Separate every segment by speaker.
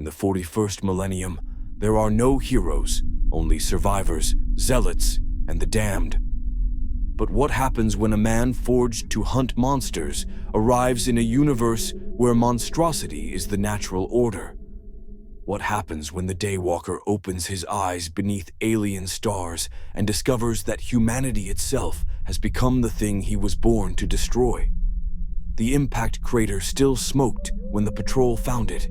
Speaker 1: the 41st millennium, there are no heroes, only survivors, zealots, and the damned. But what happens when a man forged to hunt monsters arrives in a universe where monstrosity is the natural order? What happens when the Daywalker opens his eyes beneath alien stars and discovers that humanity itself has become the thing he was born to destroy? The impact crater still smoked when the patrol found it.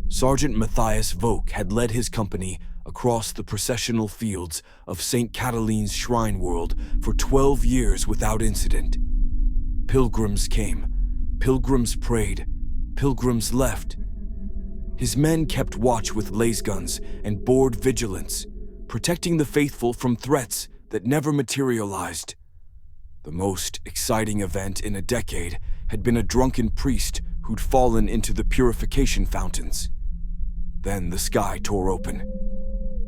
Speaker 1: Sergeant Matthias Voke had led his company across the processional fields of St. Cataline's Shrine World for 12 years without incident. Pilgrims came, pilgrims prayed, pilgrims left. His men kept watch with lasguns and bored vigilance, protecting the faithful from threats that never materialized. The most exciting event in a decade had been a drunken priest who'd fallen into the purification fountains. Then the sky tore open.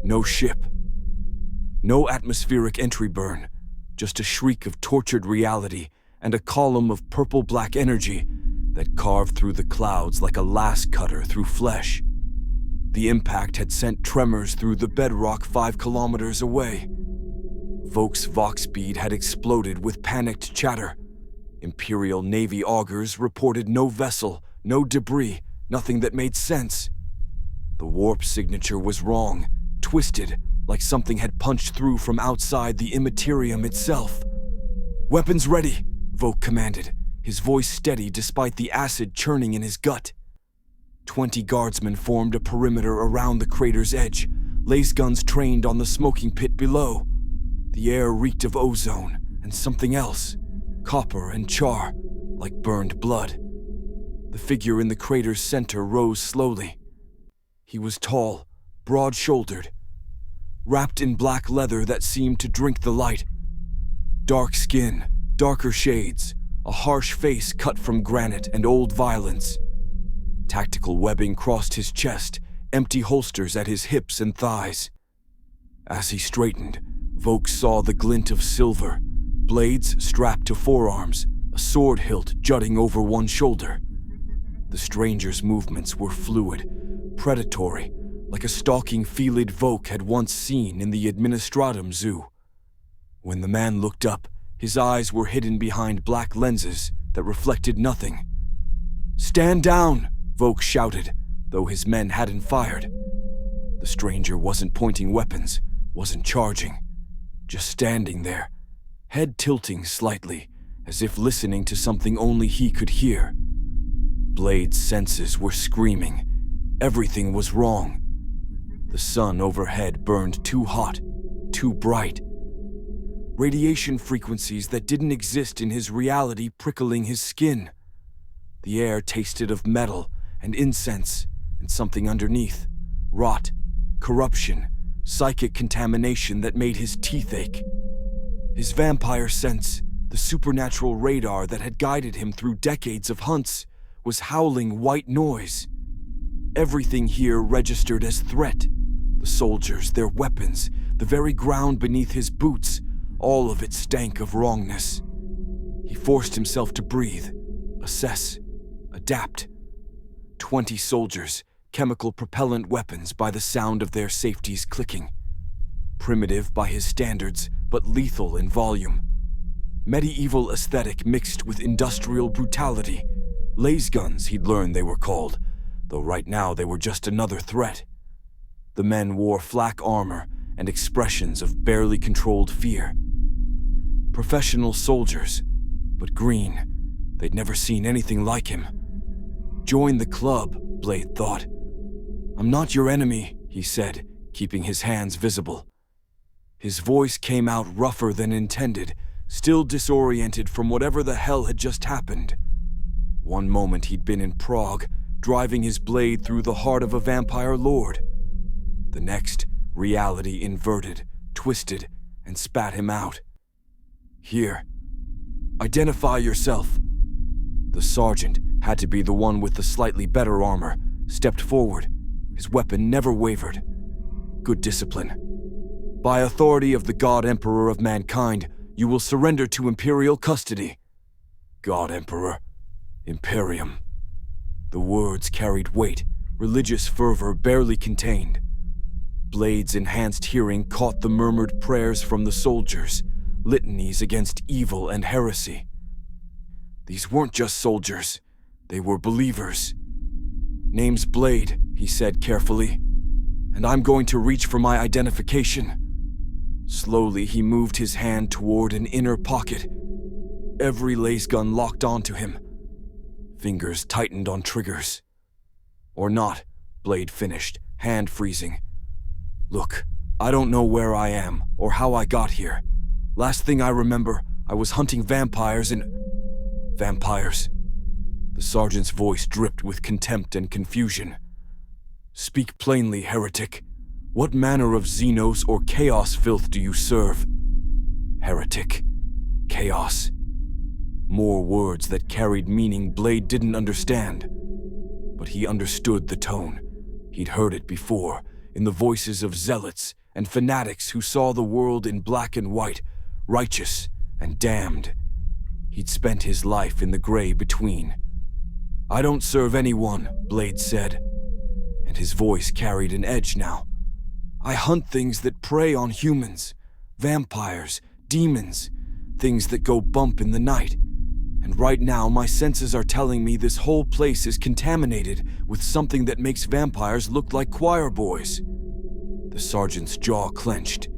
Speaker 1: No ship. No atmospheric entry burn, just a shriek of tortured reality and a column of purple-black energy that carved through the clouds like a lash cutter through flesh. The impact had sent tremors through the bedrock 5 kilometers away. Voke's Vox bead had exploded with panicked chatter. Imperial Navy augurs reported no vessel, no debris, nothing that made sense. The warp signature was wrong, twisted, like something had punched through from outside the immaterium itself. "Weapons ready," Voke commanded, his voice steady despite the acid churning in his gut. 20 guardsmen formed a perimeter around the crater's edge, lasguns trained on the smoking pit below. The air reeked of ozone and something else, copper and char, like burned blood. The figure in the crater's center rose slowly. He was tall, broad-shouldered, wrapped in black leather that seemed to drink the light. Dark skin, darker shades, a harsh face cut from granite and old violence. Tactical webbing crossed his chest, empty holsters at his hips and thighs. As he straightened, Voke saw the glint of silver, blades strapped to forearms, a sword hilt jutting over one shoulder. The stranger's movements were fluid, predatory, like a stalking felid Voke had once seen in the Administratum Zoo. When the man looked up, his eyes were hidden behind black lenses that reflected nothing. "Stand down!" Voke shouted, though his men hadn't fired. The stranger wasn't pointing weapons, wasn't charging, just standing there, head tilting slightly, as if listening to something only he could hear. Blade's senses were screaming. Everything was wrong. The sun overhead burned too hot, too bright. Radiation frequencies that didn't exist in his reality prickling his skin. The air tasted of metal and incense and something underneath, rot, corruption, psychic contamination that made his teeth ache. His vampire sense, the supernatural radar that had guided him through decades of hunts, was howling white noise. Everything here registered as threat. The soldiers, their weapons, the very ground beneath his boots, all of it stank of wrongness. He forced himself to breathe, assess, adapt. 20 soldiers, chemical propellant weapons by the sound of their safeties clicking. Primitive by his standards, but lethal in volume. Medieval aesthetic mixed with industrial brutality. Lasguns, he'd learned they were called, though right now they were just another threat. The men wore flak armor and expressions of barely controlled fear. Professional soldiers, but green. They'd never seen anything like him. Join the club, Blade thought. "I'm not your enemy," he said, keeping his hands visible. His voice came out rougher than intended, still disoriented from whatever the hell had just happened. One moment he'd been in Prague, driving his blade through the heart of a vampire lord. The next, reality inverted, twisted, and spat him out. "Here. Identify yourself." The sergeant, had to be the one with the slightly better armor, stepped forward. His weapon never wavered. Good discipline. "By authority of the God Emperor of mankind, you will surrender to Imperial custody." God Emperor. Imperium. The words carried weight, religious fervor barely contained. Blade's enhanced hearing caught the murmured prayers from the soldiers, litanies against evil and heresy. These weren't just soldiers, they were believers. "Name's Blade," he said carefully, "and I'm going to reach for my identification." Slowly, he moved his hand toward an inner pocket. Every lace gun locked onto him. Fingers tightened on triggers. "Or not," Blade finished, hand freezing. "Look, I don't know where I am or how I got here. Last thing I remember, I was hunting vampires and..." "Vampires?" The sergeant's voice dripped with contempt and confusion. "Speak plainly, heretic. What manner of Xenos or Chaos filth do you serve?" Heretic. Chaos. More words that carried meaning Blade didn't understand. But he understood the tone. He'd heard it before, in the voices of zealots and fanatics who saw the world in black and white, righteous and damned. He'd spent his life in the gray between. "I don't serve anyone," Blade said, and his voice carried an edge now. "I hunt things that prey on humans, vampires, demons, things that go bump in the night. And right now my senses are telling me this whole place is contaminated with something that makes vampires look like choir boys." The sergeant's jaw clenched.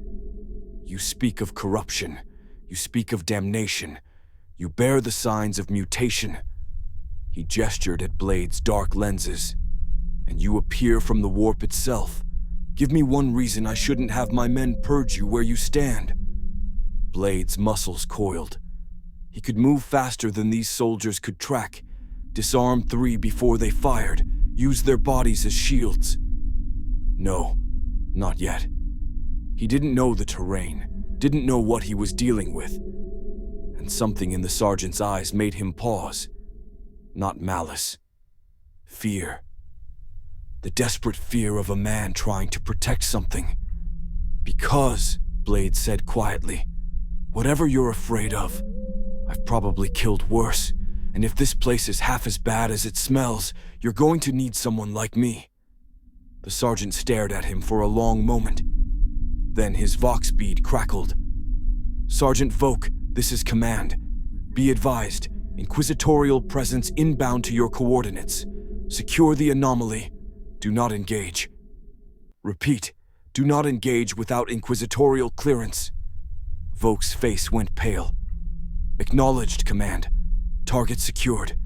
Speaker 1: "You speak of corruption. You speak of damnation. You bear the signs of mutation." He gestured at Blade's dark lenses. "And you appear from the warp itself. Give me one reason I shouldn't have my men purge you where you stand." Blade's muscles coiled. He could move faster than these soldiers could track, disarm 3 before they fired, use their bodies as shields. No, not yet. He didn't know the terrain, didn't know what he was dealing with. And something in the sergeant's eyes made him pause. Not malice. Fear. The desperate fear of a man trying to protect something. "Because," Blade said quietly, "whatever you're afraid of, I've probably killed worse, and if this place is half as bad as it smells, you're going to need someone like me." The sergeant stared at him for a long moment. Then his Vox bead crackled. "Sergeant Voke, this is command. Be advised, inquisitorial presence inbound to your coordinates. Secure the anomaly. Do not engage. Repeat, do not engage without inquisitorial clearance." Voke's face went pale. "Acknowledged, command. Target secured."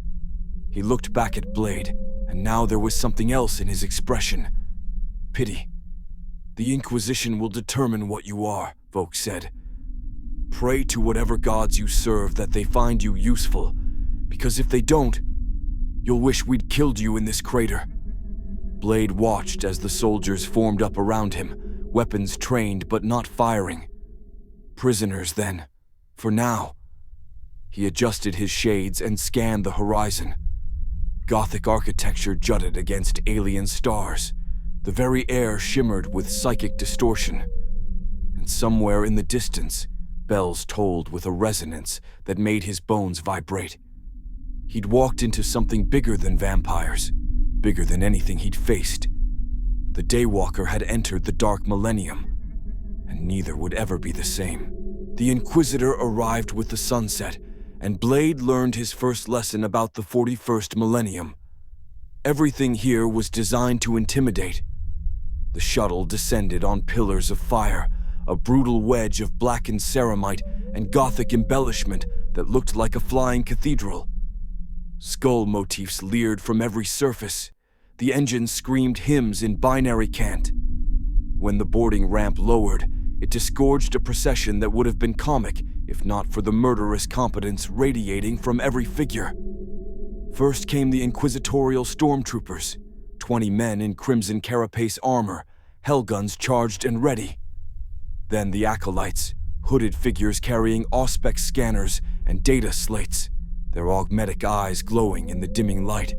Speaker 1: He looked back at Blade, and now there was something else in his expression. Pity. "The Inquisition will determine what you are," Voke said. "Pray to whatever gods you serve that they find you useful, because if they don't, you'll wish we'd killed you in this crater." Blade watched as the soldiers formed up around him, weapons trained but not firing. Prisoners, then, for now. He adjusted his shades and scanned the horizon. Gothic architecture jutted against alien stars. The very air shimmered with psychic distortion. And somewhere in the distance, bells tolled with a resonance that made his bones vibrate. He'd walked into something bigger than vampires, bigger than anything he'd faced. The Daywalker had entered the Dark Millennium, and neither would ever be the same. The Inquisitor arrived with the sunset, and Blade learned his first lesson about the 41st millennium. Everything here was designed to intimidate. The shuttle descended on pillars of fire, a brutal wedge of blackened ceramite and Gothic embellishment that looked like a flying cathedral. Skull motifs leered from every surface. The engine screamed hymns in binary cant. When the boarding ramp lowered, it disgorged a procession that would have been comic if not for the murderous competence radiating from every figure. First came the inquisitorial stormtroopers, 20 men in crimson carapace armor, hellguns charged and ready. Then the acolytes, hooded figures carrying auspex scanners and data slates, their augmetic eyes glowing in the dimming light.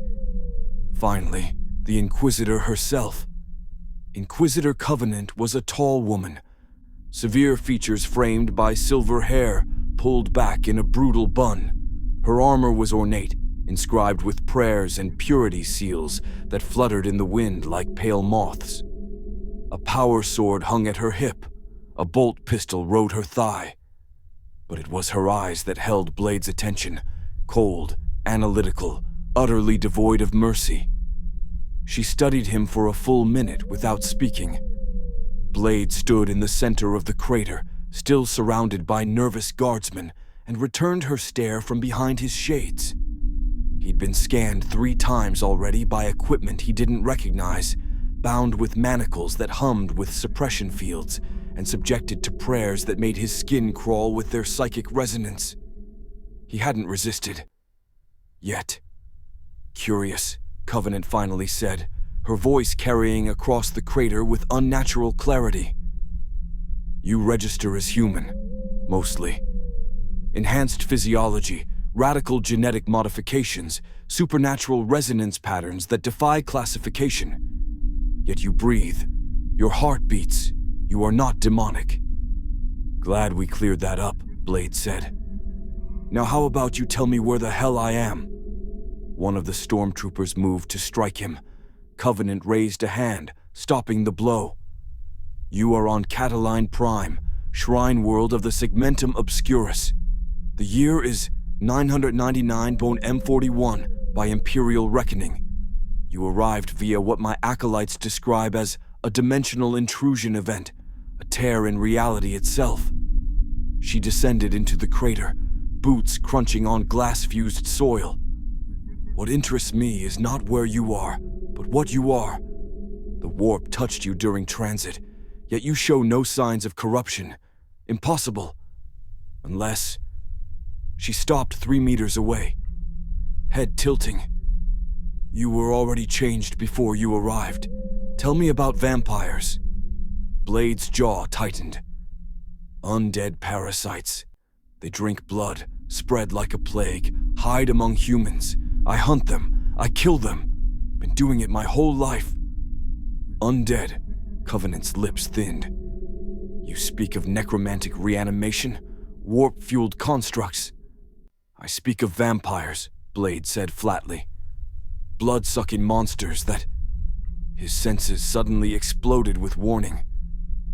Speaker 1: Finally, the Inquisitor herself. Inquisitor Covenant was a tall woman, severe features framed by silver hair pulled back in a brutal bun. Her armor was ornate, inscribed with prayers and purity seals that fluttered in the wind like pale moths. A power sword hung at her hip, a bolt pistol rode her thigh. But it was her eyes that held Blade's attention, cold, analytical, utterly devoid of mercy. She studied him for a full minute without speaking. Blade stood in the center of the crater, still surrounded by nervous guardsmen, and returned her stare from behind his shades. He'd been scanned 3 times already by equipment he didn't recognize, bound with manacles that hummed with suppression fields, and subjected to prayers that made his skin crawl with their psychic resonance. He hadn't resisted. Yet. Curious, Covenant finally said, her voice carrying across the crater with unnatural clarity. You register as human, mostly. Enhanced physiology, radical genetic modifications, supernatural resonance patterns that defy classification. Yet you breathe, your heart beats, you are not demonic. Glad we cleared that up, Blade said. Now how about you tell me where the hell I am? One of the stormtroopers moved to strike him. Covenant raised a hand, stopping the blow. You are on Cataline Prime, shrine world of the Segmentum Obscurus. The year is 999 Bone M41 by Imperial reckoning. You arrived via what my acolytes describe as a dimensional intrusion event, a tear in reality itself. She descended into the crater, boots crunching on glass-fused soil. What interests me is not where you are, but what you are. The warp touched you during transit, yet you show no signs of corruption. Impossible. Unless... She stopped 3 meters away, head tilting. You were already changed before you arrived. Tell me about vampires. Blade's jaw tightened. Undead parasites. They drink blood, spread like a plague, hide among humans. I hunt them. I kill them. Been doing it my whole life. Undead. Covenant's lips thinned. You speak of necromantic reanimation? Warp-fueled constructs? I speak of vampires, Blade said flatly. Blood-sucking monsters that... His senses suddenly exploded with warning.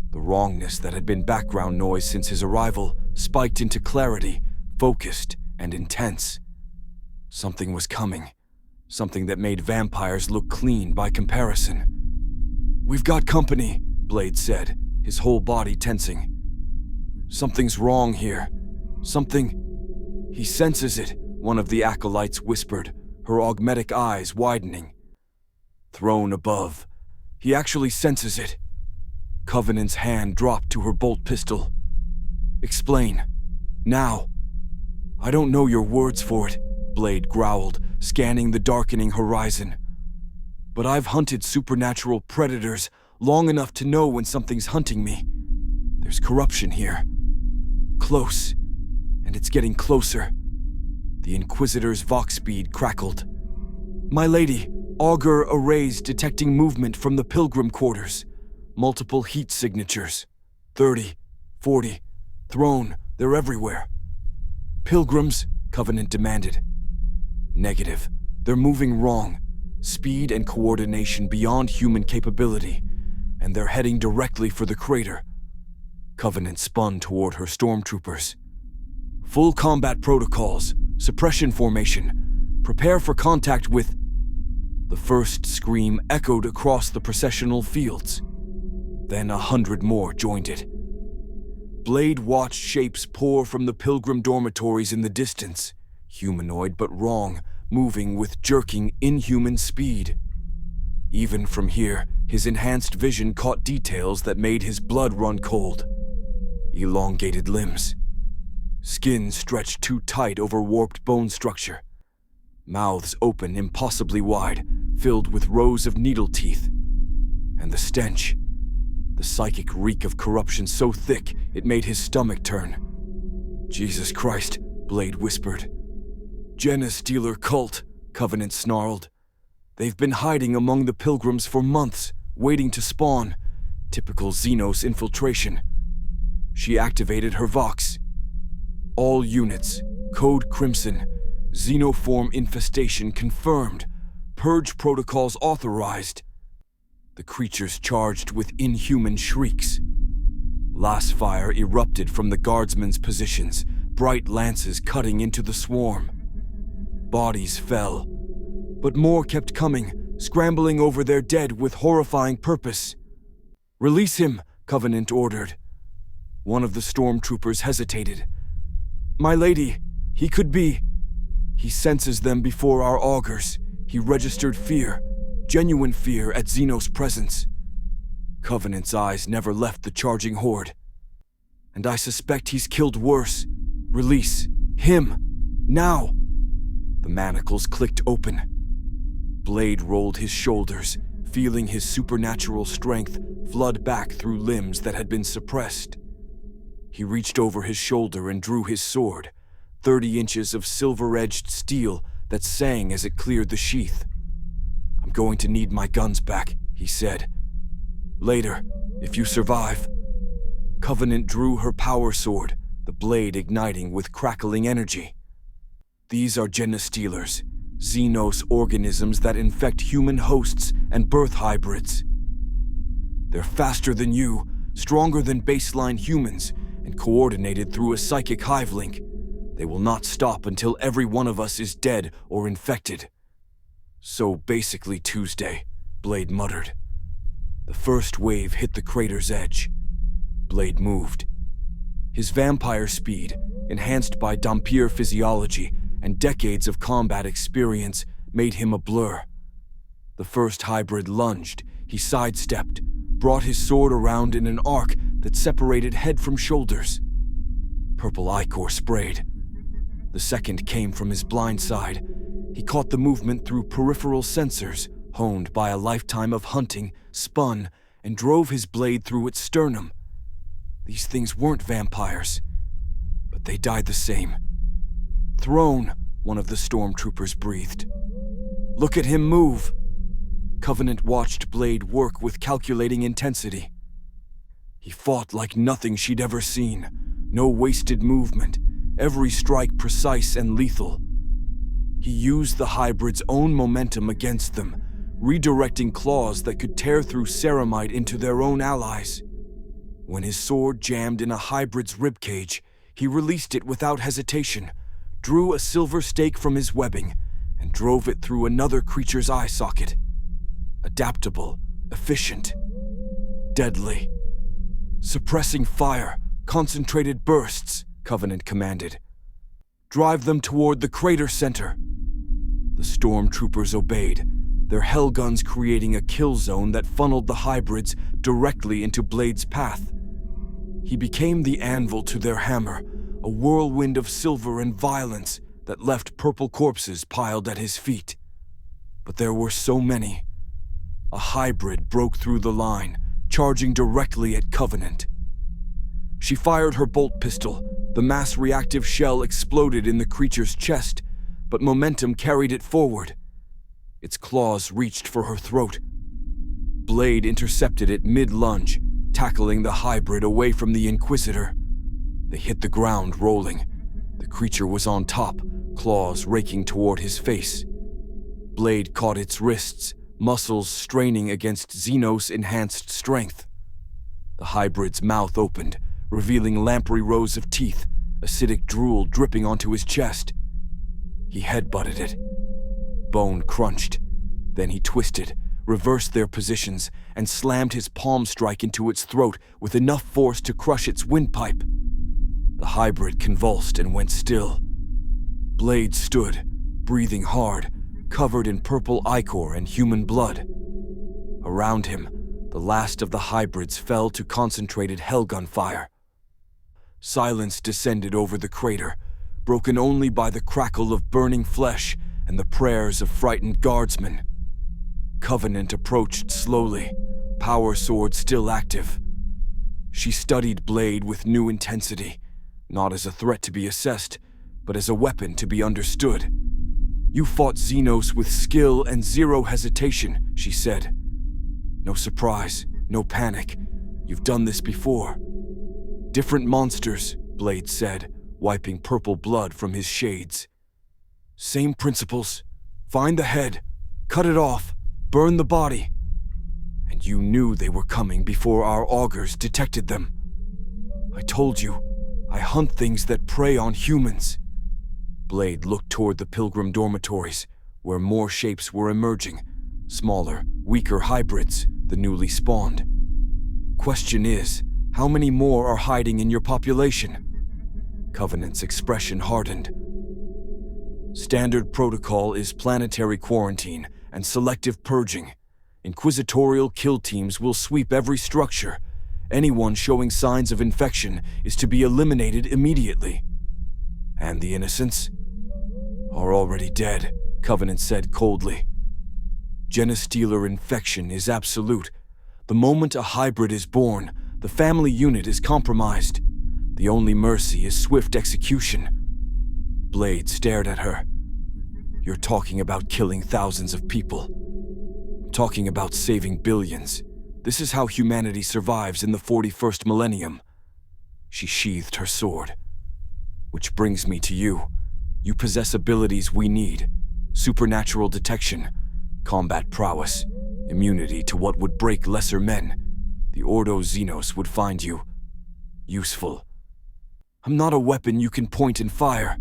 Speaker 1: The wrongness that had been background noise since his arrival spiked into clarity, focused and intense. Something was coming. Something that made vampires look clean by comparison. We've got company, Blade said, his whole body tensing. Something's wrong here. Something... He senses it, one of the acolytes whispered, her augmetic eyes widening. Throne above. He actually senses it. Covenant's hand dropped to her bolt pistol. Explain. Now. I don't know your words for it, Blade growled, scanning the darkening horizon. But I've hunted supernatural predators long enough to know when something's hunting me. There's corruption here. Close. And it's getting closer. The Inquisitor's vox speed crackled. My lady, auger arrays detecting movement from the pilgrim quarters. Multiple heat signatures. 30, 40. Throne, they're everywhere. Pilgrims? Covenant demanded. Negative. They're moving wrong. Speed and coordination beyond human capability. And they're heading directly for the crater. Covenant spun toward her stormtroopers. Full combat protocols. Suppression formation. Prepare for contact with... The first scream echoed across the processional fields. Then 100 more joined it. Blade watched shapes pour from the pilgrim dormitories in the distance, humanoid but wrong, moving with jerking, inhuman speed. Even from here, his enhanced vision caught details that made his blood run cold. Elongated limbs. Skin stretched too tight over warped bone structure. Mouths open impossibly wide, filled with rows of needle teeth. And the stench. The psychic reek of corruption so thick it made his stomach turn. Jesus Christ, Blade whispered. Genestealer cult, Covenant snarled. They've been hiding among the pilgrims for months, waiting to spawn. Typical Xenos infiltration. She activated her Vox. All units, Code Crimson. Xenoform infestation confirmed. Purge protocols authorized. The creatures charged with inhuman shrieks. Last fire erupted from the guardsmen's positions, bright lances cutting into the swarm. Bodies fell, but more kept coming, scrambling over their dead with horrifying purpose. "Release him," Covenant ordered. One of the stormtroopers hesitated. "My lady, he could be..." "He senses them before our augurs." He registered fear, genuine fear at Xenos' presence. Covenant's eyes never left the charging horde. "And I suspect he's killed worse. Release him, now." The manacles clicked open. Blade rolled his shoulders, feeling his supernatural strength flood back through limbs that had been suppressed. He reached over his shoulder and drew his sword, 30 inches of silver-edged steel that sang as it cleared the sheath. "I'm going to need my guns back," he said. "Later, if you survive." Covenant drew her power sword, the blade igniting with crackling energy. "These are Genostealers, Xenos organisms that infect human hosts and birth hybrids. They're faster than you, stronger than baseline humans, and coordinated through a psychic hive link. They will not stop until every one of us is dead or infected." "So basically Tuesday," Blade muttered. The first wave hit the crater's edge. Blade moved. His vampire speed, enhanced by Dhampir physiology and decades of combat experience, made him a blur. The first hybrid lunged. He sidestepped, brought his sword around in an arc that separated head from shoulders. Purple ichor sprayed. The second came from his blind side. He caught the movement through peripheral sensors, honed by a lifetime of hunting, spun, and drove his blade through its sternum. These things weren't vampires, but they died the same. "Throne," one of the stormtroopers breathed. "Look at him move." Covenant watched Blade work with calculating intensity. He fought like nothing she'd ever seen. No wasted movement, every strike precise and lethal. He used the hybrid's own momentum against them, redirecting claws that could tear through ceramite into their own allies. When his sword jammed in a hybrid's ribcage, he released it without hesitation, drew a silver stake from his webbing, and drove it through another creature's eye socket. Adaptable, efficient, deadly. "Suppressing fire, concentrated bursts," Covenant commanded. "Drive them toward the crater center." The stormtroopers obeyed, their hellguns creating a kill zone that funneled the hybrids directly into Blade's path. He became the anvil to their hammer, a whirlwind of silver and violence that left purple corpses piled at his feet. But there were so many. A hybrid broke through the line, charging directly at Covenant. She fired her bolt pistol. The mass-reactive shell exploded in the creature's chest, but momentum carried it forward. Its claws reached for her throat. Blade intercepted it mid-lunge, tackling the hybrid away from the Inquisitor. They hit the ground, rolling. The creature was on top, claws raking toward his face. Blade caught its wrists, muscles straining against Xenos' enhanced strength. The hybrid's mouth opened, revealing lamprey rows of teeth, acidic drool dripping onto his chest. He headbutted it. Bone crunched. Then he twisted, reversed their positions, and slammed his palm strike into its throat with enough force to crush its windpipe. The hybrid convulsed and went still. Blade stood, breathing hard, covered in purple ichor and human blood. Around him, the last of the hybrids fell to concentrated hellgun fire. Silence descended over the crater, broken only by the crackle of burning flesh and the prayers of frightened guardsmen. Covenant approached slowly, power sword still active. She studied Blade with new intensity, not as a threat to be assessed, but as a weapon to be understood. "You fought Xenos with skill and zero hesitation," she said. "No surprise, no panic. You've done this before." "Different monsters," Blade said, wiping purple blood from his shades. Same principles. Find the head, cut it off, burn the body. And you knew they were coming before our augurs detected them. I told you, I hunt things that prey on humans. Blade looked toward the pilgrim dormitories, where more shapes were emerging, smaller, weaker hybrids, the newly spawned. Question is, how many more are hiding in your population? Covenant's expression hardened. Standard protocol is planetary quarantine and selective purging. Inquisitorial kill teams will sweep every structure. Anyone showing signs of infection is to be eliminated immediately. And the innocents are already dead, Covenant said coldly. Genestealer infection is absolute. The moment a hybrid is born, the family unit is compromised. The only mercy is swift execution. Blade stared at her. You're talking about killing thousands of people. I'm talking about saving billions. This is how humanity survives in the 41st millennium. She sheathed her sword. Which brings me to you. You possess abilities we need. Supernatural detection, combat prowess, immunity to what would break lesser men. The Ordo Xenos would find you useful. I'm not a weapon you can point and fire.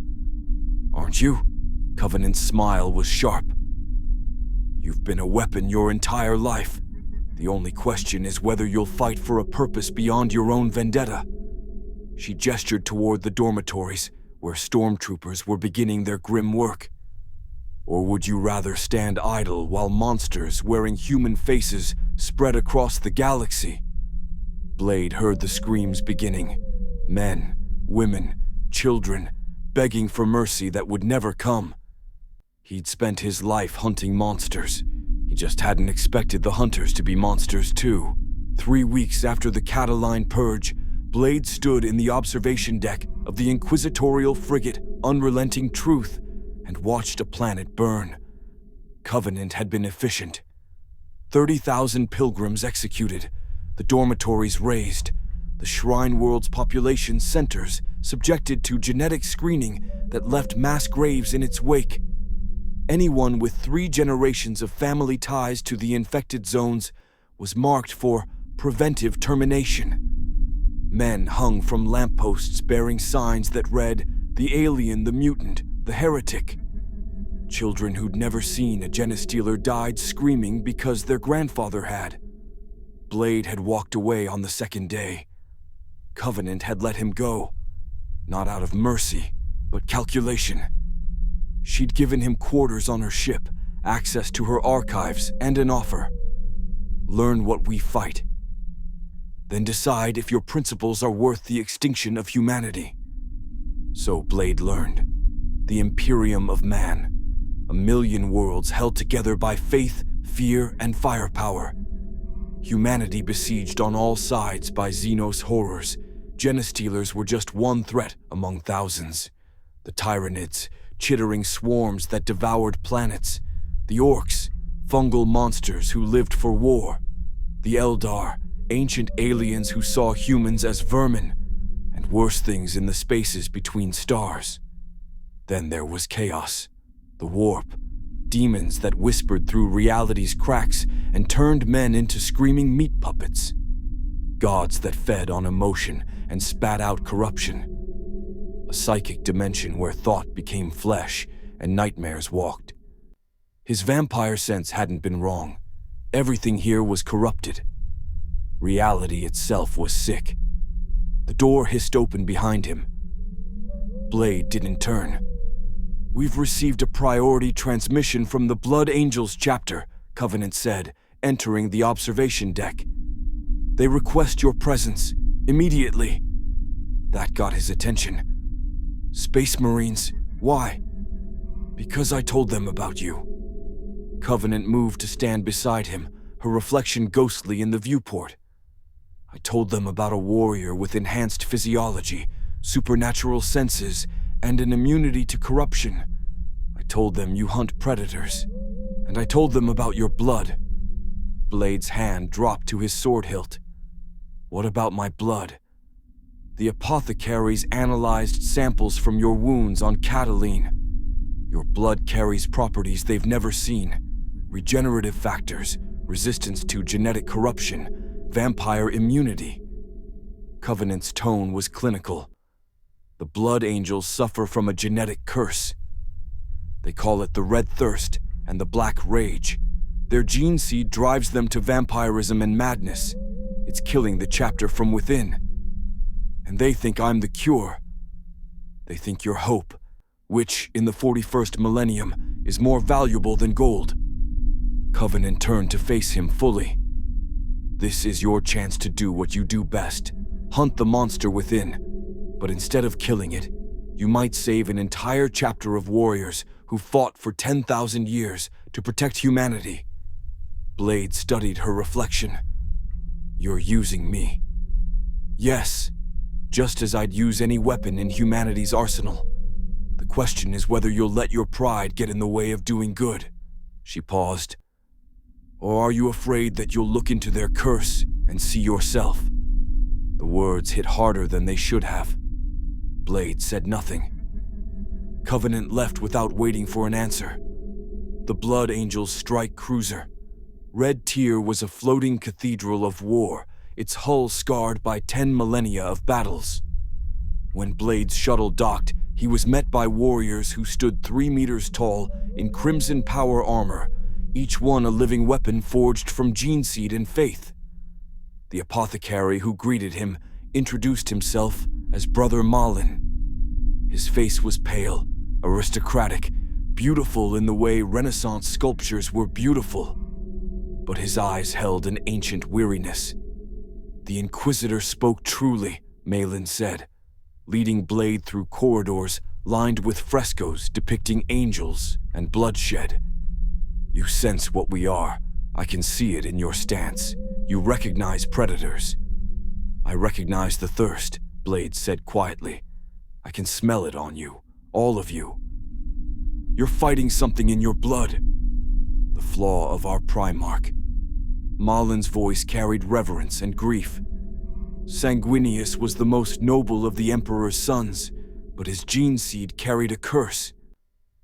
Speaker 1: Aren't you? Covenant's smile was sharp. You've been a weapon your entire life. The only question is whether you'll fight for a purpose beyond your own vendetta. She gestured toward the dormitories, where stormtroopers were beginning their grim work. Or would you rather stand idle while monsters wearing human faces spread across the galaxy? Blade heard the screams beginning. Men, women, children, begging for mercy that would never come. He'd spent his life hunting monsters. He just hadn't expected the hunters to be monsters too. 3 weeks after the Cataline Purge, Blade stood in the observation deck of the inquisitorial frigate Unrelenting Truth and watched a planet burn. Covenant had been efficient. 30,000 pilgrims executed, the dormitories razed, the Shrine World's population centers subjected to genetic screening that left mass graves in its wake. Anyone with 3 generations of family ties to the infected zones was marked for preventive termination. Men hung from lampposts bearing signs that read, "The alien, the mutant, the heretic." Children who'd never seen a genestealer died screaming because their grandfather had. Blade had walked away on the second day. Covenant had let him go, not out of mercy, but calculation. She'd given him quarters on her ship, access to her archives, and an offer. Learn what we fight. Then decide if your principles are worth the extinction of humanity. So Blade learned. The Imperium of Man. 1,000,000 worlds held together by faith, fear, and firepower. Humanity besieged on all sides by Xenos horrors. Genestealers were just one threat among thousands. The Tyranids, chittering swarms that devoured planets. The Orcs, fungal monsters who lived for war. The Eldar, ancient aliens who saw humans as vermin. And worse things in the spaces between stars. Then there was chaos, the warp, demons that whispered through reality's cracks and turned men into screaming meat puppets. Gods that fed on emotion and spat out corruption. A psychic dimension where thought became flesh and nightmares walked. His vampire sense hadn't been wrong. Everything here was corrupted. Reality itself was sick. The door hissed open behind him. Blade didn't turn. We've received a priority transmission from the Blood Angels chapter, Covenant said, entering the observation deck. They request your presence, immediately. That got his attention. Space Marines, why? Because I told them about you. Covenant moved to stand beside him, her reflection ghostly in the viewport. I told them about a warrior with enhanced physiology, supernatural senses, and an immunity to corruption. I told them you hunt predators, and I told them about your blood. Blade's hand dropped to his sword hilt. What about my blood? The apothecaries analyzed samples from your wounds on Cataline. Your blood carries properties they've never seen. Regenerative factors, resistance to genetic corruption, vampire immunity. Covenant's tone was clinical. The Blood Angels suffer from a genetic curse. They call it the Red Thirst and the Black Rage. Their gene seed drives them to vampirism and madness. It's killing the chapter from within. And they think I'm the cure. They think you're hope, which, in the 41st millennium, is more valuable than gold. Covenant turned to face him fully. This is your chance to do what you do best. Hunt the monster within. But instead of killing it, you might save an entire chapter of warriors who fought for 10,000 years to protect humanity. Blade studied her reflection. You're using me. Yes, just as I'd use any weapon in humanity's arsenal. The question is whether you'll let your pride get in the way of doing good. She paused. Or are you afraid that you'll look into their curse and see yourself? The words hit harder than they should have. Blade said nothing. Covenant left without waiting for an answer. The Blood Angels' strike cruiser. Red Tier was a floating cathedral of war, its hull scarred by 10 millennia of battles. When Blade's shuttle docked, he was met by warriors who stood 3 meters tall in crimson power armor, each one a living weapon forged from gene seed and faith. The apothecary who greeted him introduced himself as Brother Malin. His face was pale, aristocratic, beautiful in the way Renaissance sculptures were beautiful. But his eyes held an ancient weariness. The Inquisitor spoke truly, Malin said, leading Blade through corridors lined with frescoes depicting angels and bloodshed. You sense what we are. I can see it in your stance. You recognize predators. I recognize the thirst, Blade said quietly. I can smell it on you, all of you. You're fighting something in your blood. The flaw of our Primarch. Malin's voice carried reverence and grief. Sanguinius was the most noble of the Emperor's sons, but his gene seed carried a curse.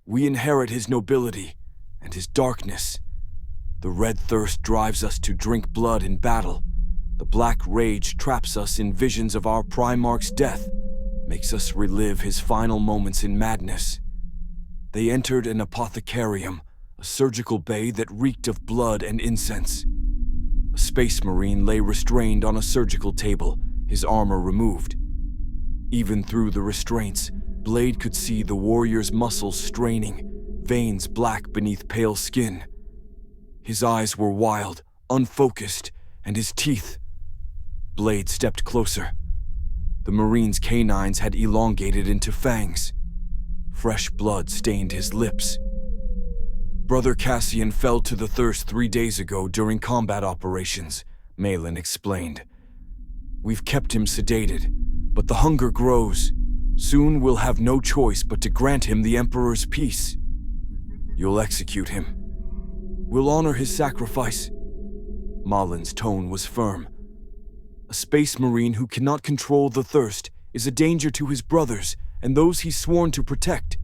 Speaker 1: We inherit his nobility and his darkness. The red thirst drives us to drink blood in battle. The black rage traps us in visions of our Primarch's death, makes us relive his final moments in madness. They entered an apothecarium, a surgical bay that reeked of blood and incense. A space marine lay restrained on a surgical table, his armor removed. Even through the restraints, Blade could see the warrior's muscles straining, veins black beneath pale skin. His eyes were wild, unfocused, and his teeth. Blade stepped closer. The marine's canines had elongated into fangs. Fresh blood stained his lips. Brother Cassian fell to the thirst 3 days ago during combat operations, Malin explained. We've kept him sedated, but the hunger grows. Soon we'll have no choice but to grant him the Emperor's peace. You'll execute him. We'll honor his sacrifice. Malin's tone was firm. A space marine who cannot control the thirst is a danger to his brothers and those he's sworn to protect.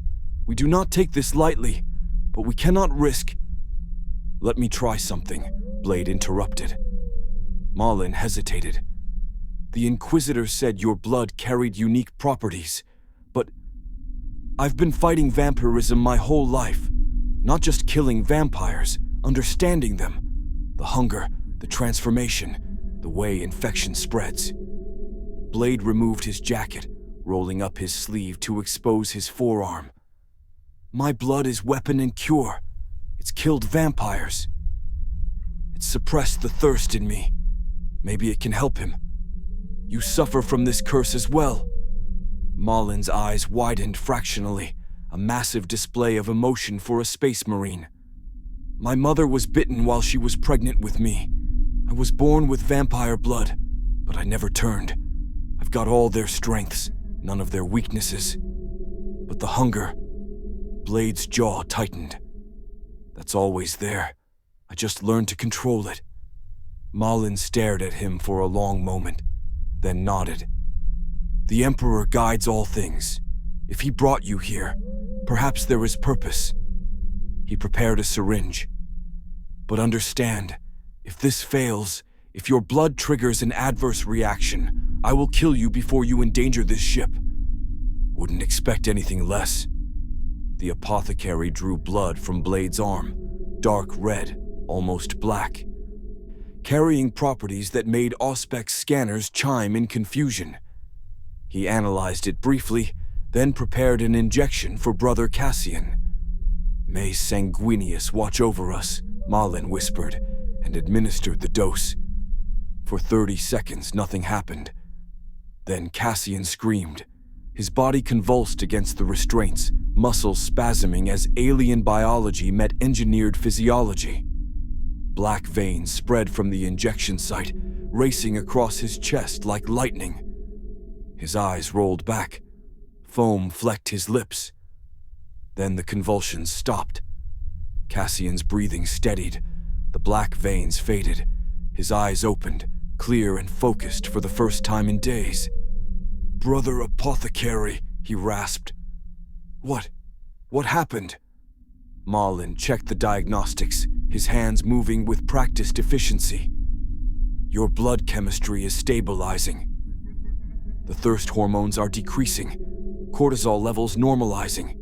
Speaker 1: We do not take this lightly, but we cannot risk. Let me try something, Blade interrupted. Malin hesitated. The Inquisitor said your blood carried unique properties, but I've been fighting vampirism my whole life. Not just killing vampires, understanding them. The hunger, the transformation, the way infection spreads. Blade removed his jacket, rolling up his sleeve to expose his forearm. My blood is weapon and cure. It's killed vampires. It's suppressed the thirst in me. Maybe it can help him. You suffer from this curse as well. Malin's eyes widened fractionally, a massive display of emotion for a space marine. My mother was bitten while she was pregnant with me. I was born with vampire blood, but I never turned. I've got all their strengths, none of their weaknesses. But the hunger, Blade's jaw tightened. That's always there. I just learned to control it. Malin stared at him for a long moment, then nodded. The Emperor guides all things. If he brought you here, Perhaps there is purpose. He prepared a syringe. But understand, if this fails, if your blood triggers an adverse reaction, I will kill you before you endanger this ship. Wouldn't expect anything less. The apothecary drew blood from Blade's arm, dark red, almost black, carrying properties that made Auspec's scanners chime in confusion. He analyzed it briefly, then prepared an injection for Brother Cassian. "May Sanguinius watch over us," Malin whispered, and administered the dose. For 30 seconds, nothing happened. Then Cassian screamed. His body convulsed against the restraints, muscles spasming as alien biology met engineered physiology. Black veins spread from the injection site, racing across his chest like lightning. His eyes rolled back. Foam flecked his lips. Then the convulsions stopped. Cassian's breathing steadied. The black veins faded. His eyes opened, clear and focused for the first time in days. "Brother Apothecary," he rasped. What happened?" Malin checked the diagnostics, his hands moving with practiced efficiency. "Your blood chemistry is stabilizing. The thirst hormones are decreasing, cortisol levels normalizing."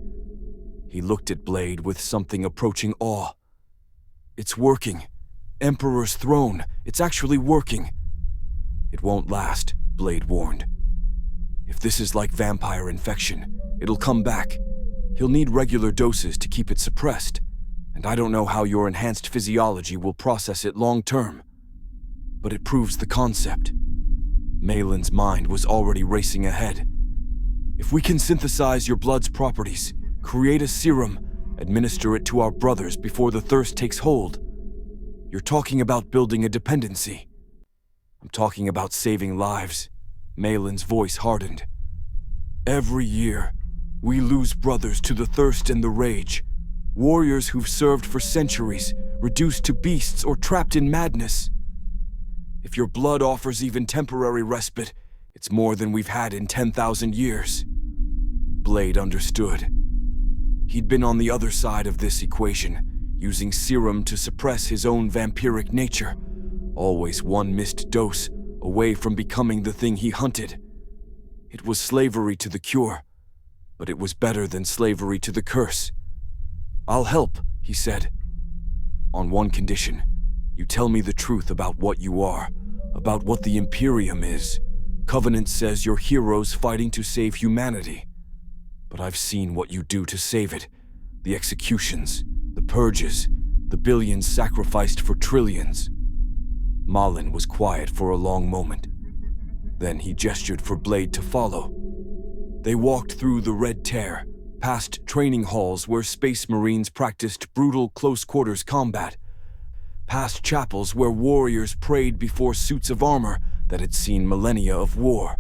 Speaker 1: He looked at Blade with something approaching awe. "It's working. Emperor's throne, it's actually working." "It won't last," Blade warned. "If this is like vampire infection, it'll come back. He'll need regular doses to keep it suppressed, and I don't know how your enhanced physiology will process it long term. But it proves the concept." Malin's mind was already racing ahead. "If we can synthesize your blood's properties, create a serum, administer it to our brothers before the thirst takes hold, you're talking about building a dependency." "I'm talking about saving lives." Malin's voice hardened. "Every year, we lose brothers to the thirst and the rage. Warriors who've served for centuries, reduced to beasts or trapped in madness. If your blood offers even temporary respite, it's more than we've had in 10,000 years." Blade understood. He'd been on the other side of this equation, using serum to suppress his own vampiric nature, always one missed dose away from becoming the thing he hunted. It was slavery to the cure, but it was better than slavery to the curse. "I'll help," he said. "On one condition. You tell me the truth about what you are, about what the Imperium is. Covenant says you're heroes fighting to save humanity. But I've seen what you do to save it. The executions, the purges, the billions sacrificed for trillions." Malin was quiet for a long moment. Then he gestured for Blade to follow. They walked through the Red Tear, past training halls where Space Marines practiced brutal close-quarters combat, past chapels where warriors prayed before suits of armor that had seen millennia of war.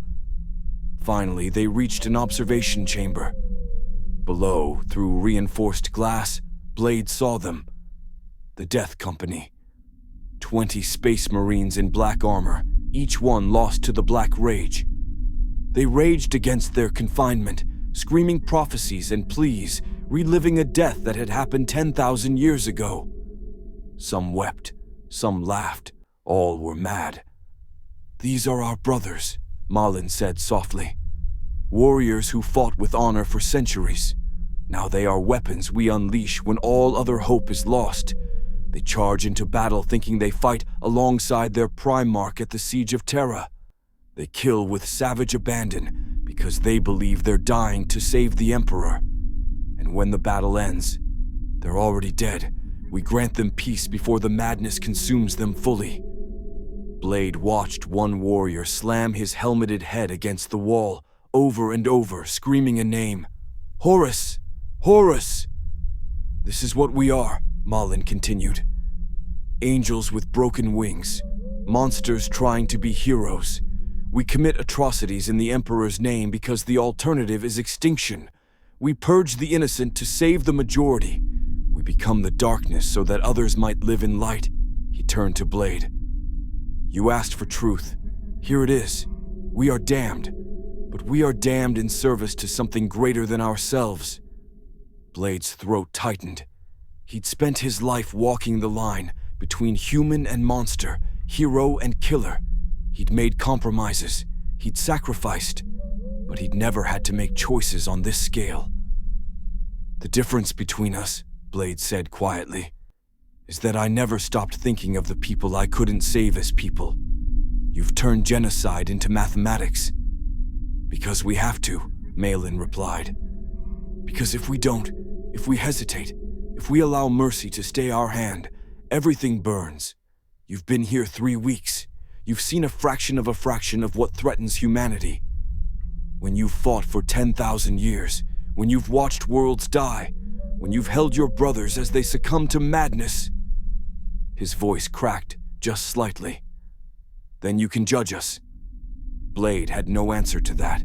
Speaker 1: Finally, they reached an observation chamber. Below, through reinforced glass, Blade saw them. The Death Company. 20 Space Marines in black armor, each one lost to the Black Rage. They raged against their confinement, screaming prophecies and pleas, reliving a death that had happened 10,000 years ago. Some wept, some laughed, all were mad. "These are our brothers," Malin said softly. "Warriors who fought with honor for centuries. Now they are weapons we unleash when all other hope is lost. They charge into battle thinking they fight alongside their Primarch at the Siege of Terra. They kill with savage abandon because they believe they're dying to save the Emperor. And when the battle ends, they're already dead. We grant them peace before the madness consumes them fully." Blade watched one warrior slam his helmeted head against the wall, over and over, screaming a name. "Horus! Horus!" "This is what we are," Malin continued. "Angels with broken wings, monsters trying to be heroes. We commit atrocities in the Emperor's name because the alternative is extinction. We purge the innocent to save the majority. We become the darkness so that others might live in light." He turned to Blade. "You asked for truth. Here it is. We are damned, but we are damned in service to something greater than ourselves." Blade's throat tightened. He'd spent his life walking the line between human and monster, hero and killer. He'd made compromises, he'd sacrificed, but he'd never had to make choices on this scale. "The difference between us," Blade said quietly, "is that I never stopped thinking of the people I couldn't save as people. You've turned genocide into mathematics." "Because we have to," Malin replied. "Because if we don't, if we hesitate, if we allow mercy to stay our hand, everything burns. You've been here 3 weeks. You've seen a fraction of what threatens humanity. When you've fought for 10,000 years, when you've watched worlds die, when you've held your brothers as they succumb to madness." His voice cracked just slightly. "Then you can judge us." Blade had no answer to that.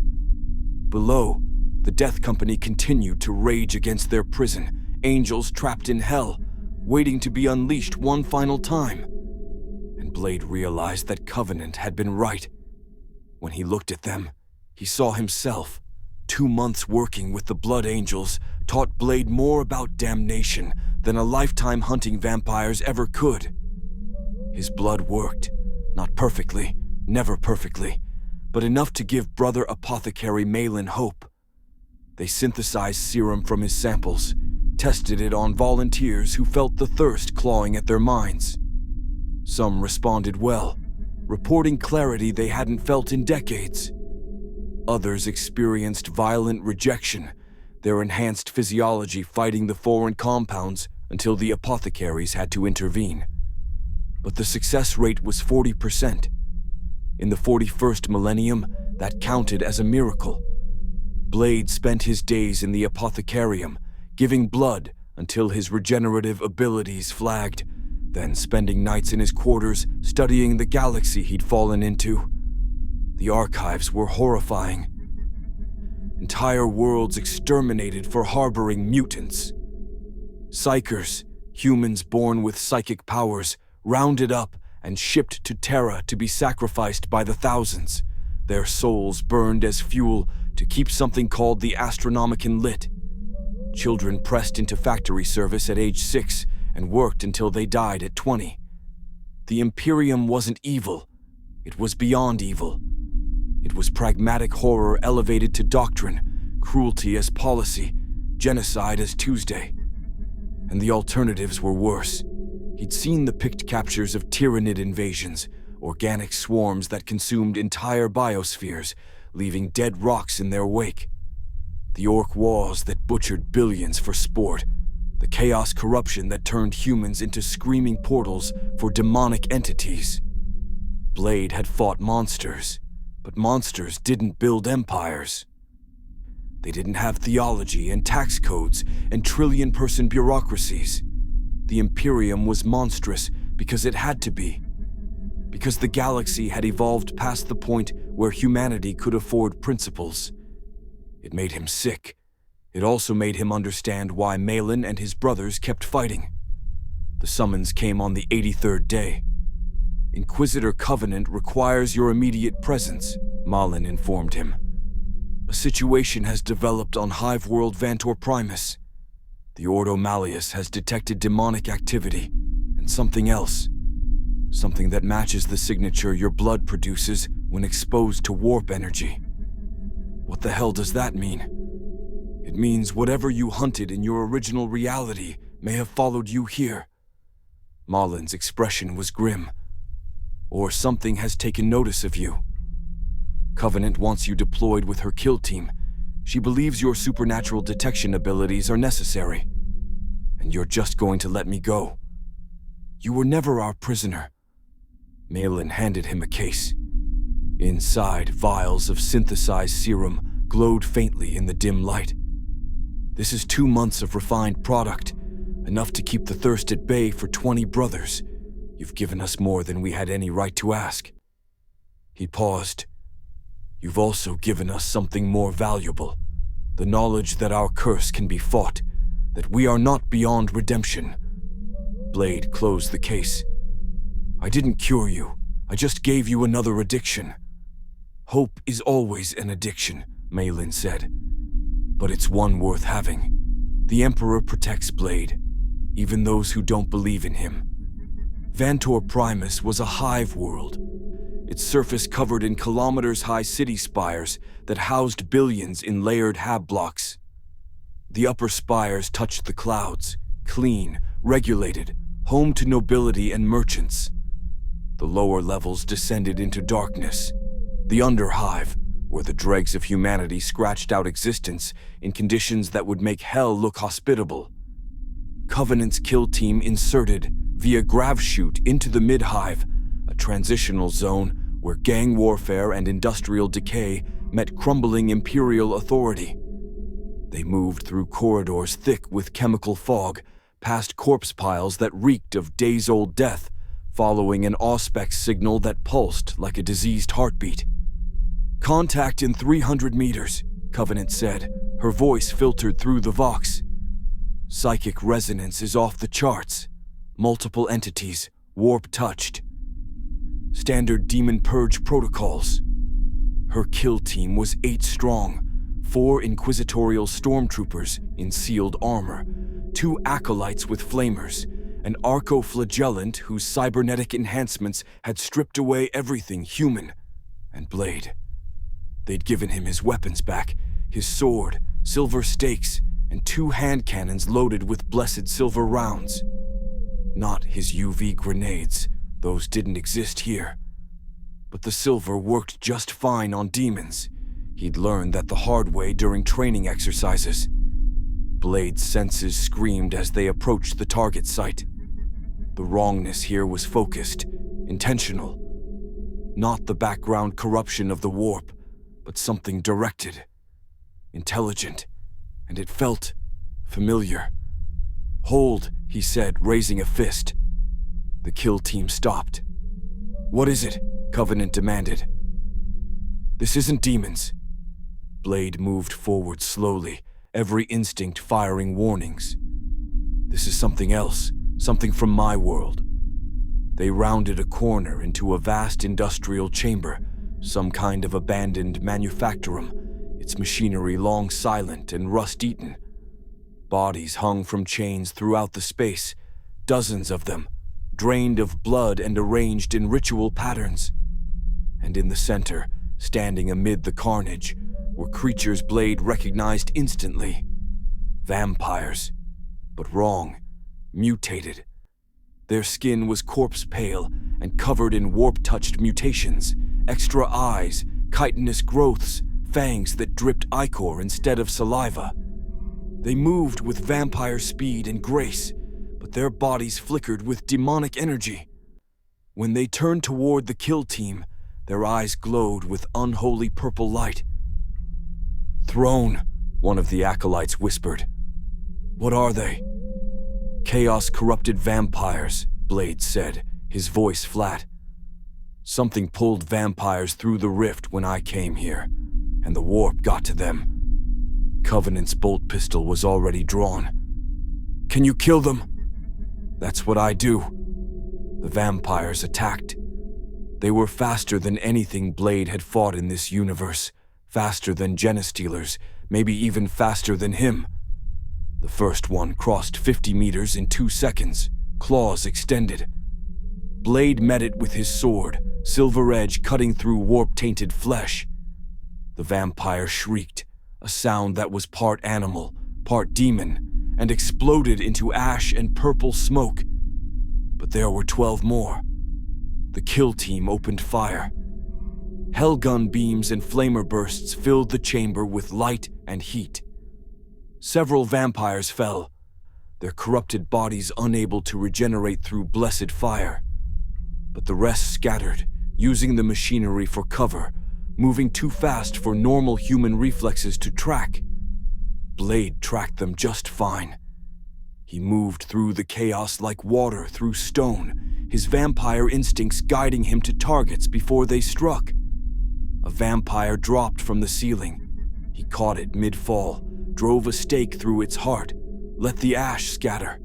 Speaker 1: Below, the Death Company continued to rage against their prison, angels trapped in hell, waiting to be unleashed one final time. And Blade realized that Covenant had been right. When he looked at them, he saw himself. 2 months working with the Blood Angels taught Blade more about damnation than a lifetime hunting vampires ever could. His blood worked, not perfectly, never perfectly, but enough to give brother apothecary Malin hope. They synthesized serum from his samples, tested it on volunteers who felt the thirst clawing at their minds. Some responded well, reporting clarity they hadn't felt in decades. Others experienced violent rejection, their enhanced physiology fighting the foreign compounds until the apothecaries had to intervene. But the success rate was 40%. In the 41st millennium, that counted as a miracle. Blade spent his days in the apothecarium, giving blood until his regenerative abilities flagged, then spending nights in his quarters studying the galaxy he'd fallen into. The archives were horrifying. Entire worlds exterminated for harboring mutants. Psychers, humans born with psychic powers, rounded up and shipped to Terra to be sacrificed by the thousands, their souls burned as fuel to keep something called the Astronomicon lit. Children pressed into factory service at age 6 and worked until they died at 20. The Imperium wasn't evil. It was beyond evil. It was pragmatic horror elevated to doctrine, cruelty as policy, genocide as Tuesday. And the alternatives were worse. He'd seen the picked captures of tyrannid invasions, organic swarms that consumed entire biospheres, leaving dead rocks in their wake. The orc wars that butchered billions for sport. The chaos corruption that turned humans into screaming portals for demonic entities. Blade had fought monsters, but monsters didn't build empires. They didn't have theology and tax codes and trillion-person bureaucracies. The Imperium was monstrous because it had to be. Because the galaxy had evolved past the point where humanity could afford principles. It made him sick. It also made him understand why Malin and his brothers kept fighting. The summons came on the 83rd day. Inquisitor Covenant requires your immediate presence, Malin informed him. A situation has developed on Hive World Vantor Primus. The Ordo Malleus has detected demonic activity, and something else. Something that matches the signature your blood produces when exposed to warp energy. What the hell does that mean? It means whatever you hunted in your original reality may have followed you here. Malin's expression was grim. Or something has taken notice of you. Covenant wants you deployed with her kill team. She believes your supernatural detection abilities are necessary. And you're just going to let me go. You were never our prisoner. Malin handed him a case. Inside, vials of synthesized serum glowed faintly in the dim light. This is 2 months of refined product, enough to keep the thirst at bay for 20 brothers. You've given us more than we had any right to ask. He paused. You've also given us something more valuable. The knowledge that our curse can be fought, that we are not beyond redemption. Blade closed the case. I didn't cure you. I just gave you another addiction. Hope is always an addiction, Malin said. But it's one worth having. The Emperor protects Blade, even those who don't believe in him. Vantor Primus was a hive world, its surface covered in kilometers-high city spires that housed billions in layered hab blocks. The upper spires touched the clouds, clean, regulated, home to nobility and merchants. The lower levels descended into darkness. The underhive, where the dregs of humanity scratched out existence in conditions that would make hell look hospitable. Covenant's kill team inserted, via grav chute, into the mid-hive, a transitional zone where gang warfare and industrial decay met crumbling imperial authority. They moved through corridors thick with chemical fog, past corpse piles that reeked of days-old death, following an auspex signal that pulsed like a diseased heartbeat. "Contact in 300 meters, Covenant said, her voice filtered through the vox. Psychic resonance is off the charts. Multiple entities, warp-touched. Standard demon purge protocols. Her kill team was 8 strong, 4 inquisitorial stormtroopers in sealed armor, 2 acolytes with flamers, an arco-flagellant whose cybernetic enhancements had stripped away everything human, and Blade. They'd given him his weapons back, his sword, silver stakes, and 2 hand cannons loaded with blessed silver rounds. Not his UV grenades, those didn't exist here. But the silver worked just fine on demons. He'd learned that the hard way during training exercises. Blade's senses screamed as they approached the target site. The wrongness here was focused, intentional. Not the background corruption of the warp, but something directed, intelligent, and it felt familiar. "Hold," he said, raising a fist. The kill team stopped. "What is it?" Covenant demanded. "This isn't demons." Blade moved forward slowly, every instinct firing warnings. "This is something else, something from my world." They rounded a corner into a vast industrial chamber, some kind of abandoned manufactorum, its machinery long silent and rust-eaten. Bodies hung from chains throughout the space, dozens of them, drained of blood and arranged in ritual patterns. And in the center, standing amid the carnage, were creatures Blade recognized instantly. Vampires, but wrong, mutated. Their skin was corpse-pale and covered in warp-touched mutations, extra eyes, chitinous growths, fangs that dripped ichor instead of saliva. They moved with vampire speed and grace, but their bodies flickered with demonic energy. When they turned toward the kill team, their eyes glowed with unholy purple light. "Throne," one of the acolytes whispered. "What are they?" "Chaos-corrupted vampires," Blade said, his voice flat. "Something pulled vampires through the rift when I came here, and the warp got to them." Covenant's bolt pistol was already drawn. "Can you kill them?" "That's what I do." The vampires attacked. They were faster than anything Blade had fought in this universe, faster than Genestealers, maybe even faster than him. The first one crossed 50 meters in 2 seconds, claws extended. Blade met it with his sword, silver edge cutting through warp-tainted flesh. The vampire shrieked, a sound that was part animal, part demon, and exploded into ash and purple smoke. But there were 12 more. The kill team opened fire. Hellgun beams and flamer bursts filled the chamber with light and heat. Several vampires fell, their corrupted bodies unable to regenerate through blessed fire. But the rest scattered, using the machinery for cover, moving too fast for normal human reflexes to track. Blade tracked them just fine. He moved through the chaos like water through stone, his vampire instincts guiding him to targets before they struck. A vampire dropped from the ceiling. He caught it mid-fall, drove a stake through its heart, let the ash scatter.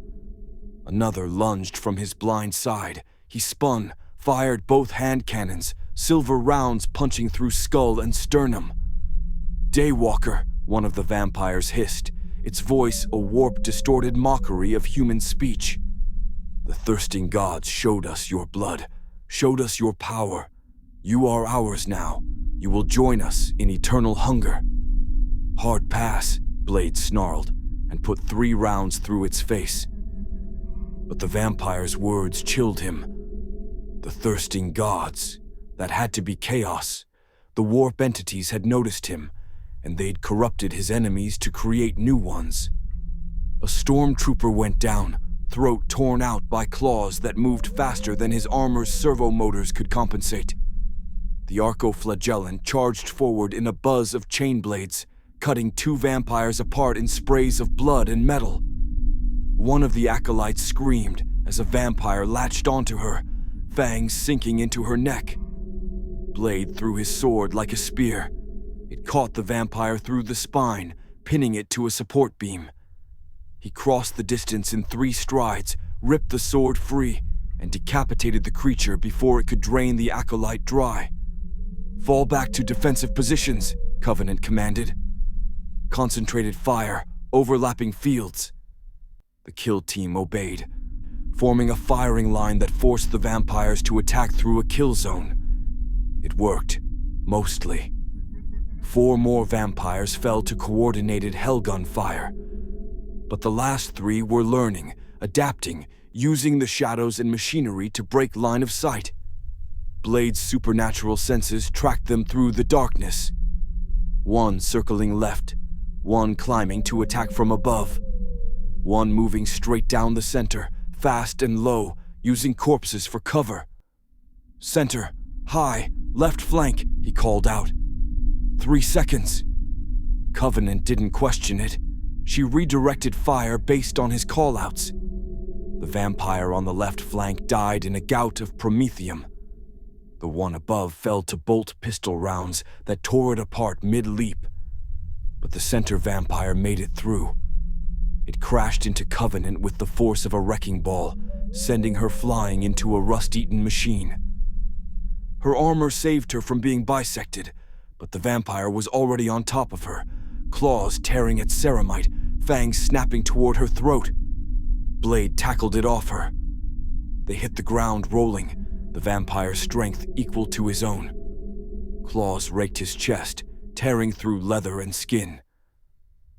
Speaker 1: Another lunged from his blind side. He spun, fired both hand cannons, silver rounds punching through skull and sternum. "Daywalker," one of the vampires hissed, its voice a warped, distorted mockery of human speech. "The thirsting gods showed us your blood, showed us your power. You are ours now. You will join us in eternal hunger." "Hard pass," Blade snarled, and put 3 rounds through its face. But the vampire's words chilled him. The thirsting gods. That had to be chaos. The warp entities had noticed him, and they'd corrupted his enemies to create new ones. A stormtrooper went down, throat torn out by claws that moved faster than his armor's servo motors could compensate. The arcoflagellant charged forward in a buzz of chain blades, cutting 2 vampires apart in sprays of blood and metal. One of the acolytes screamed as a vampire latched onto her, fangs sinking into her neck. Blade threw his sword like a spear. It caught the vampire through the spine, pinning it to a support beam. He crossed the distance in 3 strides, ripped the sword free, and decapitated the creature before it could drain the acolyte dry. "Fall back to defensive positions," Covenant commanded. Concentrated fire, overlapping fields. The kill team obeyed, forming a firing line that forced the vampires to attack through a kill zone. It worked, mostly. 4 more vampires fell to coordinated hellgun fire. But the last 3 were learning, adapting, using the shadows and machinery to break line of sight. Blade's supernatural senses tracked them through the darkness. 1 circling left, 1 climbing to attack from above, 1 moving straight down the center, fast and low, using corpses for cover. "Center, high, left flank," he called out. 3 seconds. Covenant didn't question it. She redirected fire based on his callouts. The vampire on the left flank died in a gout of promethium. The one above fell to bolt pistol rounds that tore it apart mid-leap. But the center vampire made it through. It crashed into Covenant with the force of a wrecking ball, sending her flying into a rust-eaten machine. Her armor saved her from being bisected, but the vampire was already on top of her, claws tearing at ceramite, fangs snapping toward her throat. Blade tackled it off her. They hit the ground rolling, the vampire's strength equal to his own. Claws raked his chest, tearing through leather and skin.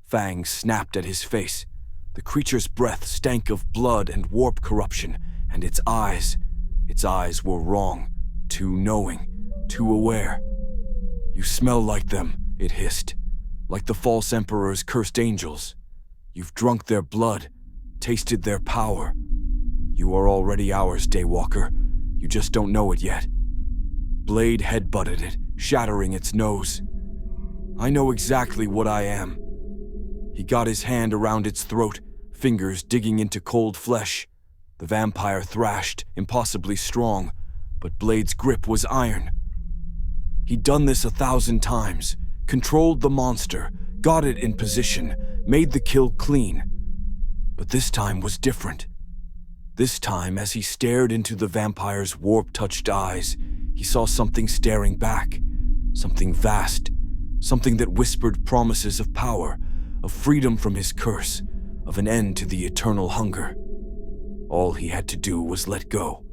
Speaker 1: Fangs snapped at his face. The creature's breath stank of blood and warp corruption, and its eyes were wrong, too knowing, too aware. "You smell like them," it hissed, "like the false emperor's cursed angels. You've drunk their blood, tasted their power. You are already ours, Daywalker. You just don't know it yet." Blade headbutted it, shattering its nose. "I know exactly what I am." He got his hand around its throat, fingers digging into cold flesh. The vampire thrashed, impossibly strong, but Blade's grip was iron. He'd done this 1,000 times, controlled the monster, got it in position, made the kill clean. But this time was different. This time, as he stared into the vampire's warp-touched eyes, he saw something staring back, something vast, something that whispered promises of power, of freedom from his curse, of an end to the eternal hunger. All he had to do was let go,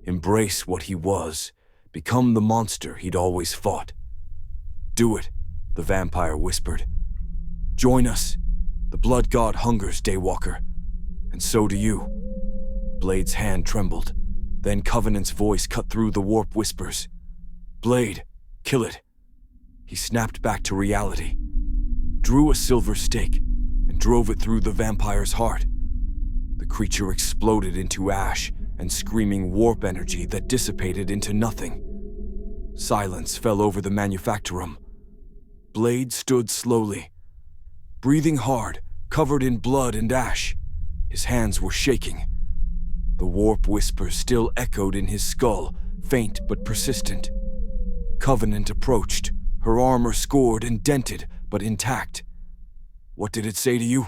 Speaker 1: embrace what he was, become the monster he'd always fought. "Do it," the vampire whispered. "Join us. The blood god hungers, Daywalker. And so do you." Blade's hand trembled. Then Covenant's voice cut through the warp whispers. "Blade, kill it." He snapped back to reality, drew a silver stake, and drove it through the vampire's heart. The creature exploded into ash and screaming warp energy that dissipated into nothing. Silence fell over the manufactorum. Blade stood slowly, breathing hard, covered in blood and ash. His hands were shaking. The warp whispers still echoed in his skull, faint but persistent. Covenant approached, her armor scored and dented, but intact. "What did it say to you?"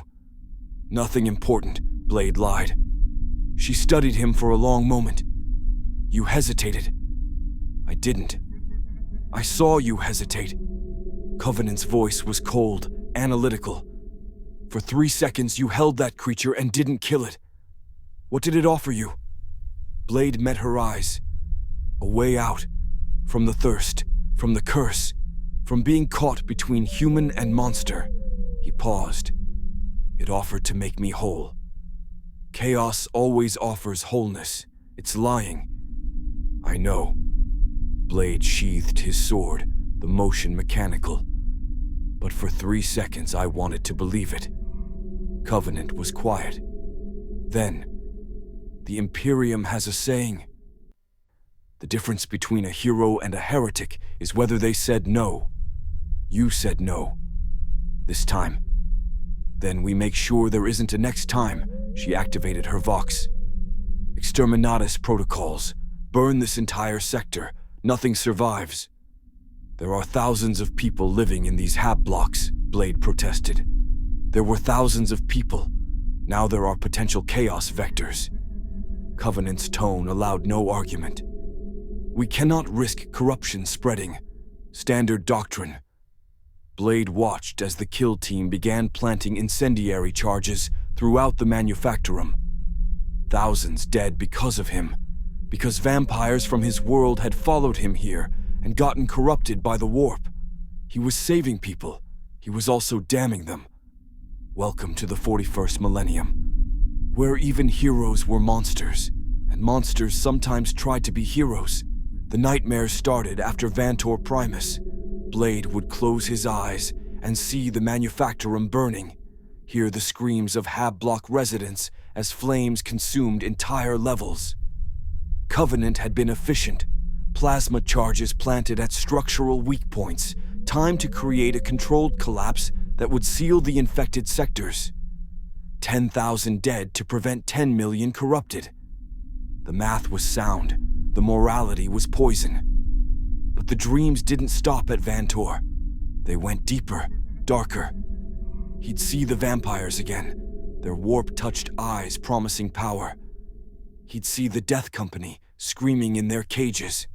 Speaker 1: "Nothing important," Blade lied. She studied him for a long moment. "You hesitated." "I didn't. I saw you hesitate." Covenant's voice was cold, analytical. For 3 seconds, you held that creature and didn't kill it. What did it offer you? Blade met her eyes. A way out. From the thirst, from the curse, from being caught between human and monster. He paused. It offered to make me whole. Chaos always offers wholeness. It's lying. I know. Blade sheathed his sword, the motion mechanical. But for 3 seconds I wanted to believe it. Covenant was quiet. Then, the Imperium has a saying. The difference between a hero and a heretic is whether they said no. You said no. This time. Then we make sure there isn't a next time. She activated her Vox. Exterminatus protocols. Burn this entire sector. Nothing survives. There are thousands of people living in these hab blocks, Blade protested. There were thousands of people. Now there are potential chaos vectors. Covenant's tone allowed no argument. We cannot risk corruption spreading. Standard doctrine. Blade watched as the kill team began planting incendiary charges throughout the manufactorum. Thousands dead because of him, because vampires from his world had followed him here and gotten corrupted by the warp. He was saving people. He was also damning them. Welcome to the 41st millennium, where even heroes were monsters, and monsters sometimes tried to be heroes. The nightmares started after Vantor Primus. Blade would close his eyes and see the manufactorum burning, hear the screams of Hab Block residents as flames consumed entire levels. Covenant had been efficient. Plasma charges planted at structural weak points, time to create a controlled collapse that would seal the infected sectors. 10,000 dead to prevent 10 million corrupted. The math was sound. The morality was poison. But the dreams didn't stop at Vantor. They went deeper, darker. He'd see the vampires again, their warp-touched eyes promising power. He'd see the Death Company screaming in their cages.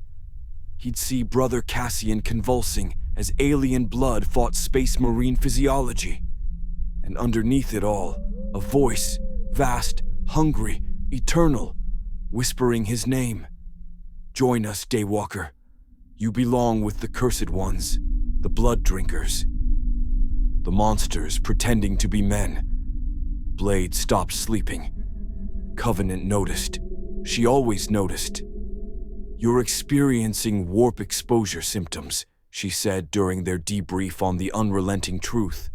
Speaker 1: He'd see Brother Cassian convulsing as alien blood fought space marine physiology. And underneath it all, a voice, vast, hungry, eternal, whispering his name. Join us, Daywalker. You belong with the cursed ones, the blood drinkers. The monsters pretending to be men. Blade stopped sleeping. Covenant noticed. She always noticed. You're experiencing warp exposure symptoms, she said during their debrief on the unrelenting truth.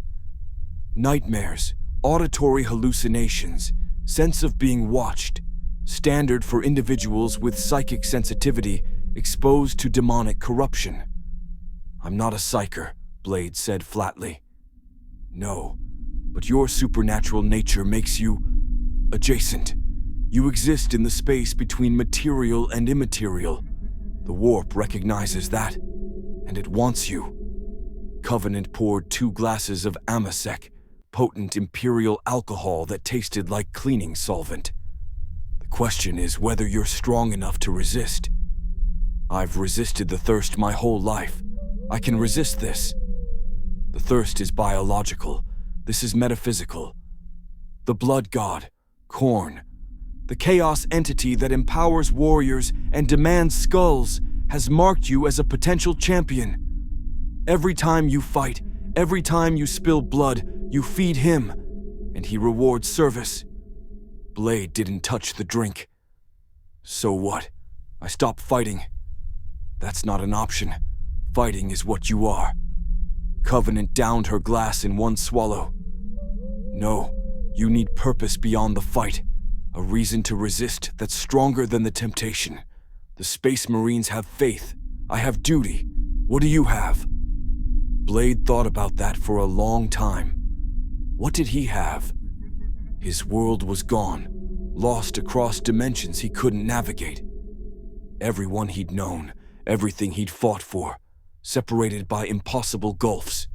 Speaker 1: Nightmares, auditory hallucinations, sense of being watched, standard for individuals with psychic sensitivity exposed to demonic corruption. I'm not a psyker, Blade said flatly. No, but your supernatural nature makes you adjacent. You exist in the space between material and immaterial. The warp recognizes that, and it wants you. Covenant poured 2 glasses of Amasec, potent imperial alcohol that tasted like cleaning solvent. The question is whether you're strong enough to resist. I've resisted the thirst my whole life. I can resist this. The thirst is biological. This is metaphysical. The blood god, Khorne, the chaos entity that empowers warriors and demands skulls, has marked you as a potential champion. Every time you fight, every time you spill blood, you feed him, and he rewards service. Blade didn't touch the drink. So what? I stopped fighting. That's not an option. Fighting is what you are. Covenant downed her glass in one swallow. No, you need purpose beyond the fight. A reason to resist that's stronger than the temptation. The Space Marines have faith. I have duty. What do you have? Blade thought about that for a long time. What did he have? His world was gone, lost across dimensions he couldn't navigate. Everyone he'd known, everything he'd fought for, separated by impossible gulfs.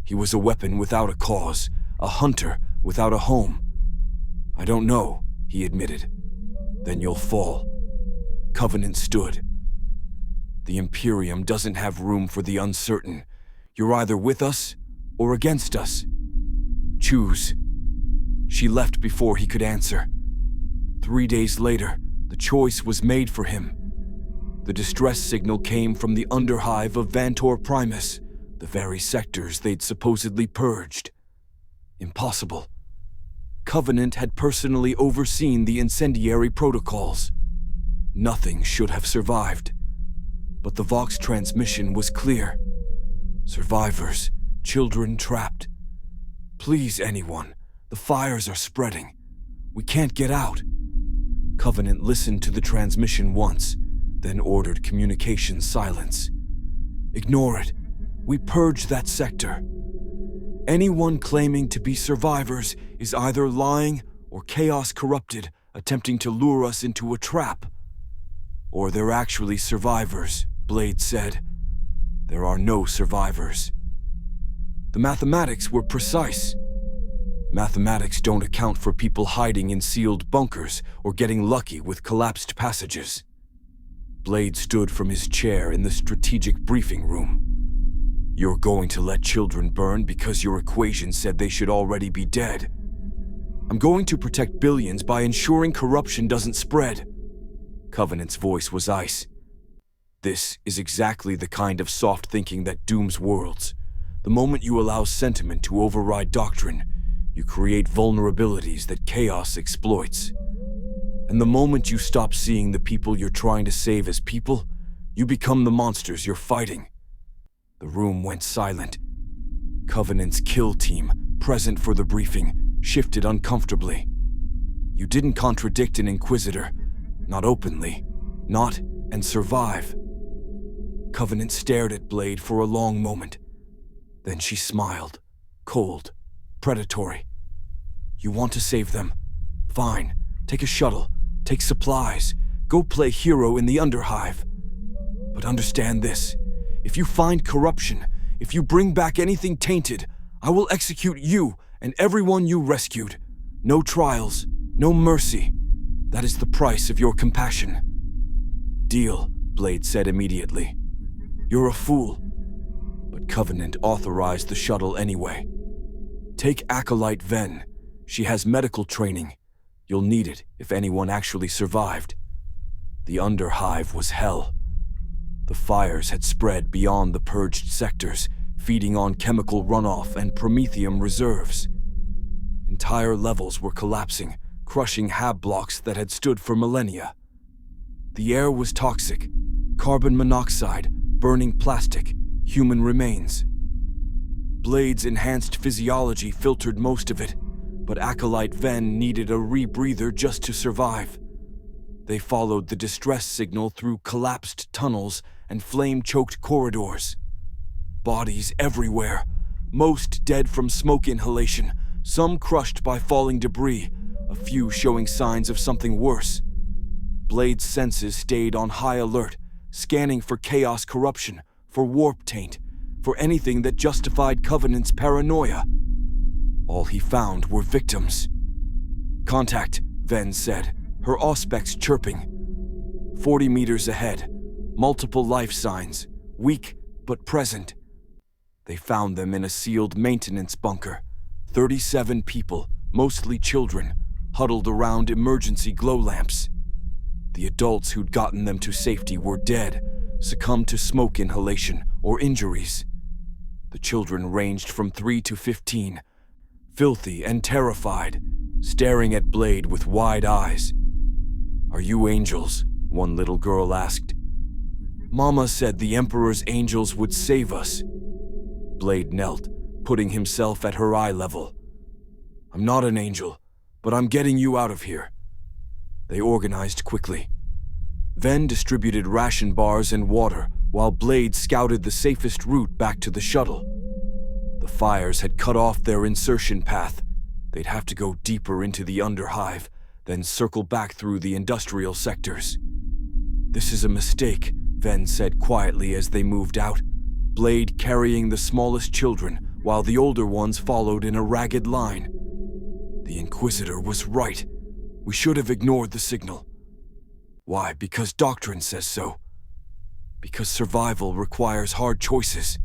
Speaker 1: He was a weapon without a cause, a hunter without a home. I don't know, he admitted. Then you'll fall. Covenant stood. The Imperium doesn't have room for the uncertain. You're either with us or against us. Choose. She left before he could answer. 3 days later, the choice was made for him. The distress signal came from the underhive of Vantor Primus, the very sectors they'd supposedly purged. Impossible. Covenant had personally overseen the incendiary protocols. Nothing should have survived. But the Vox transmission was clear. Survivors, children trapped. Please, anyone, the fires are spreading. We can't get out. Covenant listened to the transmission once, then ordered communication silence. Ignore it. We purged that sector. Anyone claiming to be survivors is either lying or chaos corrupted, attempting to lure us into a trap. Or they're actually survivors, Blade said. There are no survivors. The mathematics were precise. Mathematics don't account for people hiding in sealed bunkers or getting lucky with collapsed passages. Blade stood from his chair in the strategic briefing room. You're going to let children burn because your equation said they should already be dead. I'm going to protect billions by ensuring corruption doesn't spread. Covenant's voice was ice. This is exactly the kind of soft thinking that dooms worlds. The moment you allow sentiment to override doctrine, you create vulnerabilities that chaos exploits. And the moment you stop seeing the people you're trying to save as people, you become the monsters you're fighting. The room went silent. Covenant's kill team, present for the briefing, shifted uncomfortably. You didn't contradict an Inquisitor. Not openly. Not and survive. Covenant stared at Blade for a long moment. Then she smiled. Cold. Predatory. You want to save them? Fine. Take a shuttle. Take supplies. Go play hero in the Underhive. But understand this. If you find corruption, if you bring back anything tainted, I will execute you and everyone you rescued. No trials, no mercy. That is the price of your compassion. Deal, Blade said immediately. You're a fool. But Covenant authorized the shuttle anyway. Take Acolyte Ven. She has medical training. You'll need it if anyone actually survived. The Underhive was hell. The fires had spread beyond the purged sectors, feeding on chemical runoff and promethium reserves. Entire levels were collapsing, crushing hab blocks that had stood for millennia. The air was toxic. Carbon monoxide, burning plastic, human remains. Blade's enhanced physiology filtered most of it, but Acolyte Ven needed a rebreather just to survive. They followed the distress signal through collapsed tunnels and flame-choked corridors. Bodies everywhere, most dead from smoke inhalation, some crushed by falling debris, a few showing signs of something worse. Blade's senses stayed on high alert, scanning for chaos corruption, for warp taint, for anything that justified Covenant's paranoia. All he found were victims. Contact, Ven said, her auspex chirping. 40 meters ahead, multiple life signs, weak but present. They found them in a sealed maintenance bunker. 37 people, mostly children, huddled around emergency glow lamps. The adults who'd gotten them to safety were dead, succumbed to smoke inhalation or injuries. The children ranged from 3 to 15, filthy and terrified, staring at Blade with wide eyes. "Are you angels?" one little girl asked. "Mama said the Emperor's angels would save us." Blade knelt, putting himself at her eye level. "I'm not an angel, but I'm getting you out of here." They organized quickly. Ven distributed ration bars and water, while Blade scouted the safest route back to the shuttle. The fires had cut off their insertion path. They'd have to go deeper into the Underhive, then circle back through the industrial sectors. "This is a mistake," Ven said quietly as they moved out, Blade carrying the smallest children, while the older ones followed in a ragged line. "The Inquisitor was right. We should have ignored the signal." "Why? Because doctrine says so. Because survival requires hard choices."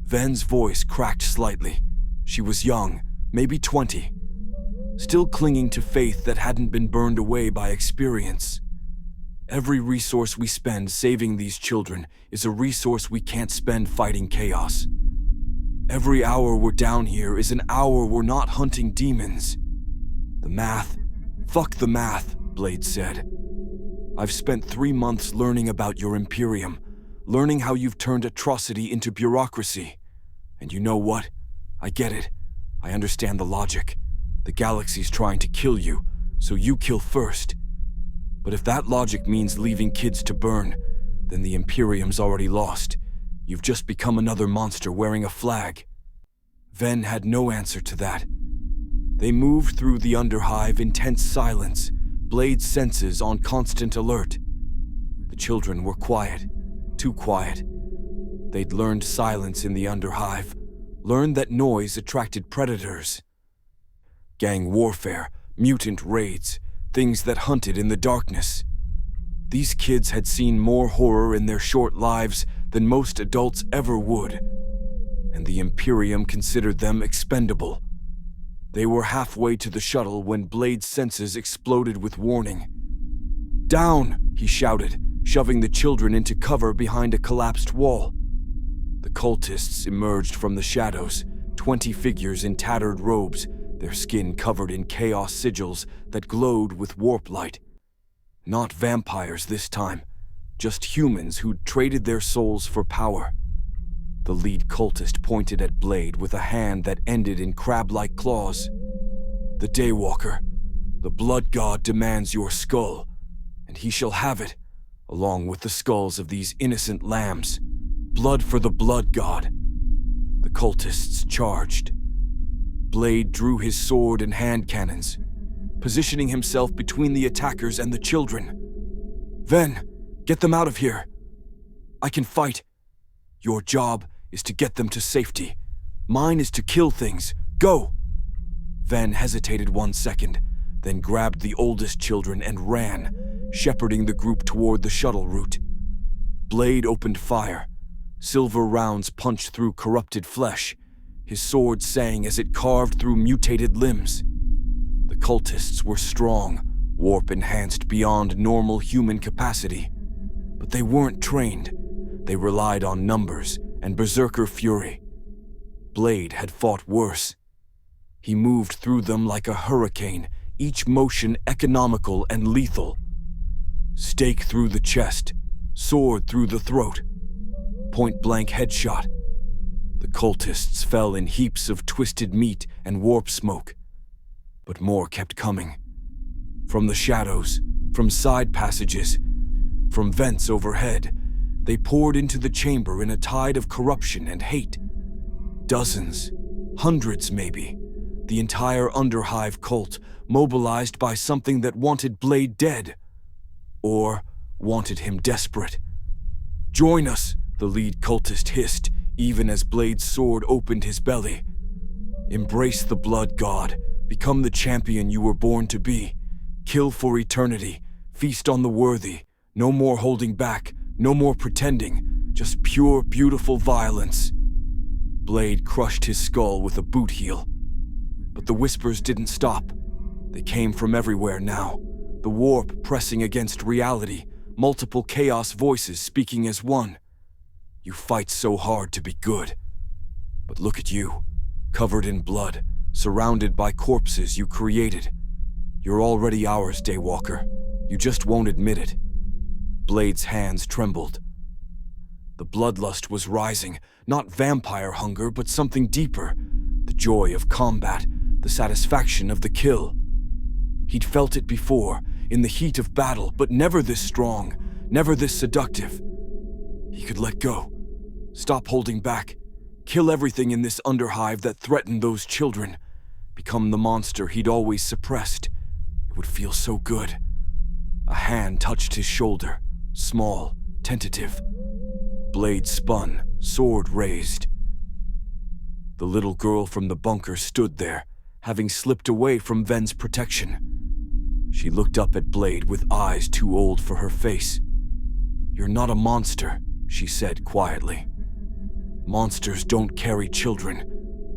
Speaker 1: Ven's voice cracked slightly. She was young, maybe 20, still clinging to faith that hadn't been burned away by experience. Every resource we spend saving these children is a resource we can't spend fighting chaos. Every hour we're down here is an hour we're not hunting demons. The math. Fuck the math, Blade said. I've spent 3 months learning about your Imperium, learning how you've turned atrocity into bureaucracy. And you know what? I get it. I understand the logic. The galaxy's trying to kill you, so you kill first. But if that logic means leaving kids to burn, then the Imperium's already lost. You've just become another monster wearing a flag. Ven had no answer to that. They moved through the Underhive in tense silence, Blade's senses on constant alert. The children were quiet, too quiet. They'd learned silence in the Underhive, learned that noise attracted predators. Gang warfare, mutant raids, things that hunted in the darkness. These kids had seen more horror in their short lives than most adults ever would, and the Imperium considered them expendable. They were halfway to the shuttle when Blade's senses exploded with warning. "Down!" he shouted, shoving the children into cover behind a collapsed wall. The cultists emerged from the shadows, 20 figures in tattered robes, their skin covered in chaos sigils that glowed with warp light. Not vampires this time, just humans who'd traded their souls for power. The lead cultist pointed at Blade with a hand that ended in crab-like claws. "The Daywalker, the Blood God demands your skull, and he shall have it, along with the skulls of these innocent lambs. Blood for the Blood God." The cultists charged. Blade drew his sword and hand cannons, positioning himself between the attackers and the children. "Ven, get them out of here. I can fight. Your job is to get them to safety. Mine is to kill things. Go!" Ven hesitated 1 second, then grabbed the oldest children and ran, shepherding the group toward the shuttle route. Blade opened fire. Silver rounds punched through corrupted flesh, his sword sang as it carved through mutated limbs. The cultists were strong, warp-enhanced beyond normal human capacity. But they weren't trained. They relied on numbers and berserker fury. Blade had fought worse. He moved through them like a hurricane, each motion economical and lethal. Stake through the chest, sword through the throat. Point-blank headshot. The cultists fell in heaps of twisted meat and warp smoke. But more kept coming. From the shadows, from side passages, from vents overhead, they poured into the chamber in a tide of corruption and hate. Dozens, hundreds maybe, the entire Underhive cult mobilized by something that wanted Blade dead. Or wanted him desperate. "Join us," the lead cultist hissed, even as Blade's sword opened his belly. "Embrace the Blood God, become the champion you were born to be. Kill for eternity, feast on the worthy, no more holding back, no more pretending, just pure, beautiful violence." Blade crushed his skull with a boot heel. But the whispers didn't stop. They came from everywhere now, the warp pressing against reality, multiple chaos voices speaking as one. "You fight so hard to be good. But look at you, covered in blood, surrounded by corpses you created. You're already ours, Daywalker. You just won't admit it." Blade's hands trembled. The bloodlust was rising, not vampire hunger, but something deeper. The joy of combat, the satisfaction of the kill. He'd felt it before, in the heat of battle, but never this strong, never this seductive. He could let go, stop holding back, kill everything in this Underhive that threatened those children, become the monster he'd always suppressed. It would feel so good. A hand touched his shoulder, small, tentative. Blade spun, sword raised. The little girl from the bunker stood there, having slipped away from Ven's protection. She looked up at Blade with eyes too old for her face. "You're not a monster," she said quietly. "Monsters don't carry children.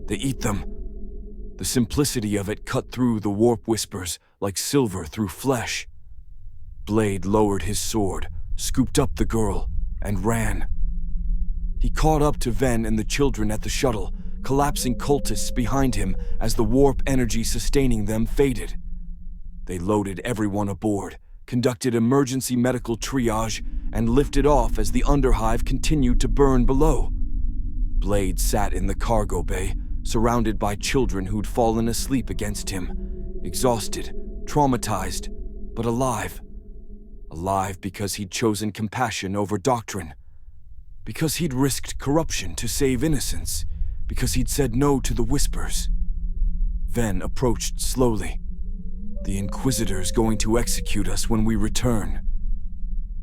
Speaker 1: They eat them." The simplicity of it cut through the warp whispers like silver through flesh. Blade lowered his sword, scooped up the girl, and ran. He caught up to Ven and the children at the shuttle, collapsing cultists behind him as the warp energy sustaining them faded. They loaded everyone aboard, conducted emergency medical triage, and lifted off as the underhive continued to burn below. Blade sat in the cargo bay, surrounded by children who'd fallen asleep against him, exhausted, traumatized, but alive. Alive because he'd chosen compassion over doctrine, because he'd risked corruption to save innocence, because he'd said no to the whispers. Ven approached slowly. The Inquisitor's going to execute us when we return.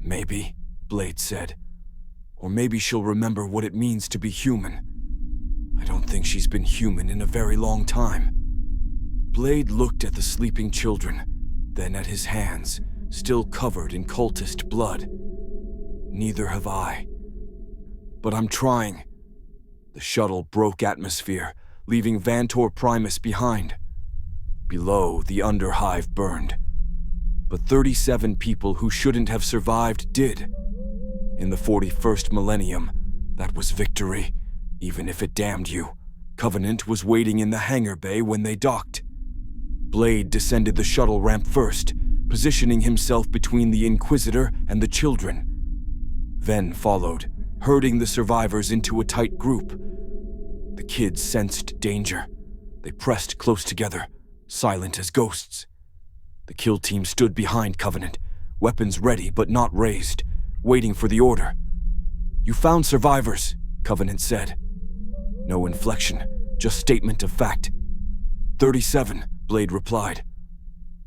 Speaker 1: Maybe, Blade said. Or maybe she'll remember what it means to be human. I don't think she's been human in a very long time. Blade looked at the sleeping children, then at his hands, still covered in cultist blood. Neither have I. But I'm trying. The shuttle broke atmosphere, leaving Vantor Primus behind. Below, the underhive burned. But 37 people who shouldn't have survived did. In the 41st millennium, that was victory, even if it damned you. Covenant was waiting in the hangar bay when they docked. Blade descended the shuttle ramp first, positioning himself between the Inquisitor and the children. Ven followed, herding the survivors into a tight group. The kids sensed danger. They pressed close together, silent as ghosts. The kill team stood behind Covenant, weapons ready but not raised, waiting for the order. "You found survivors," Covenant said. No inflection, just statement of fact. 37, Blade replied.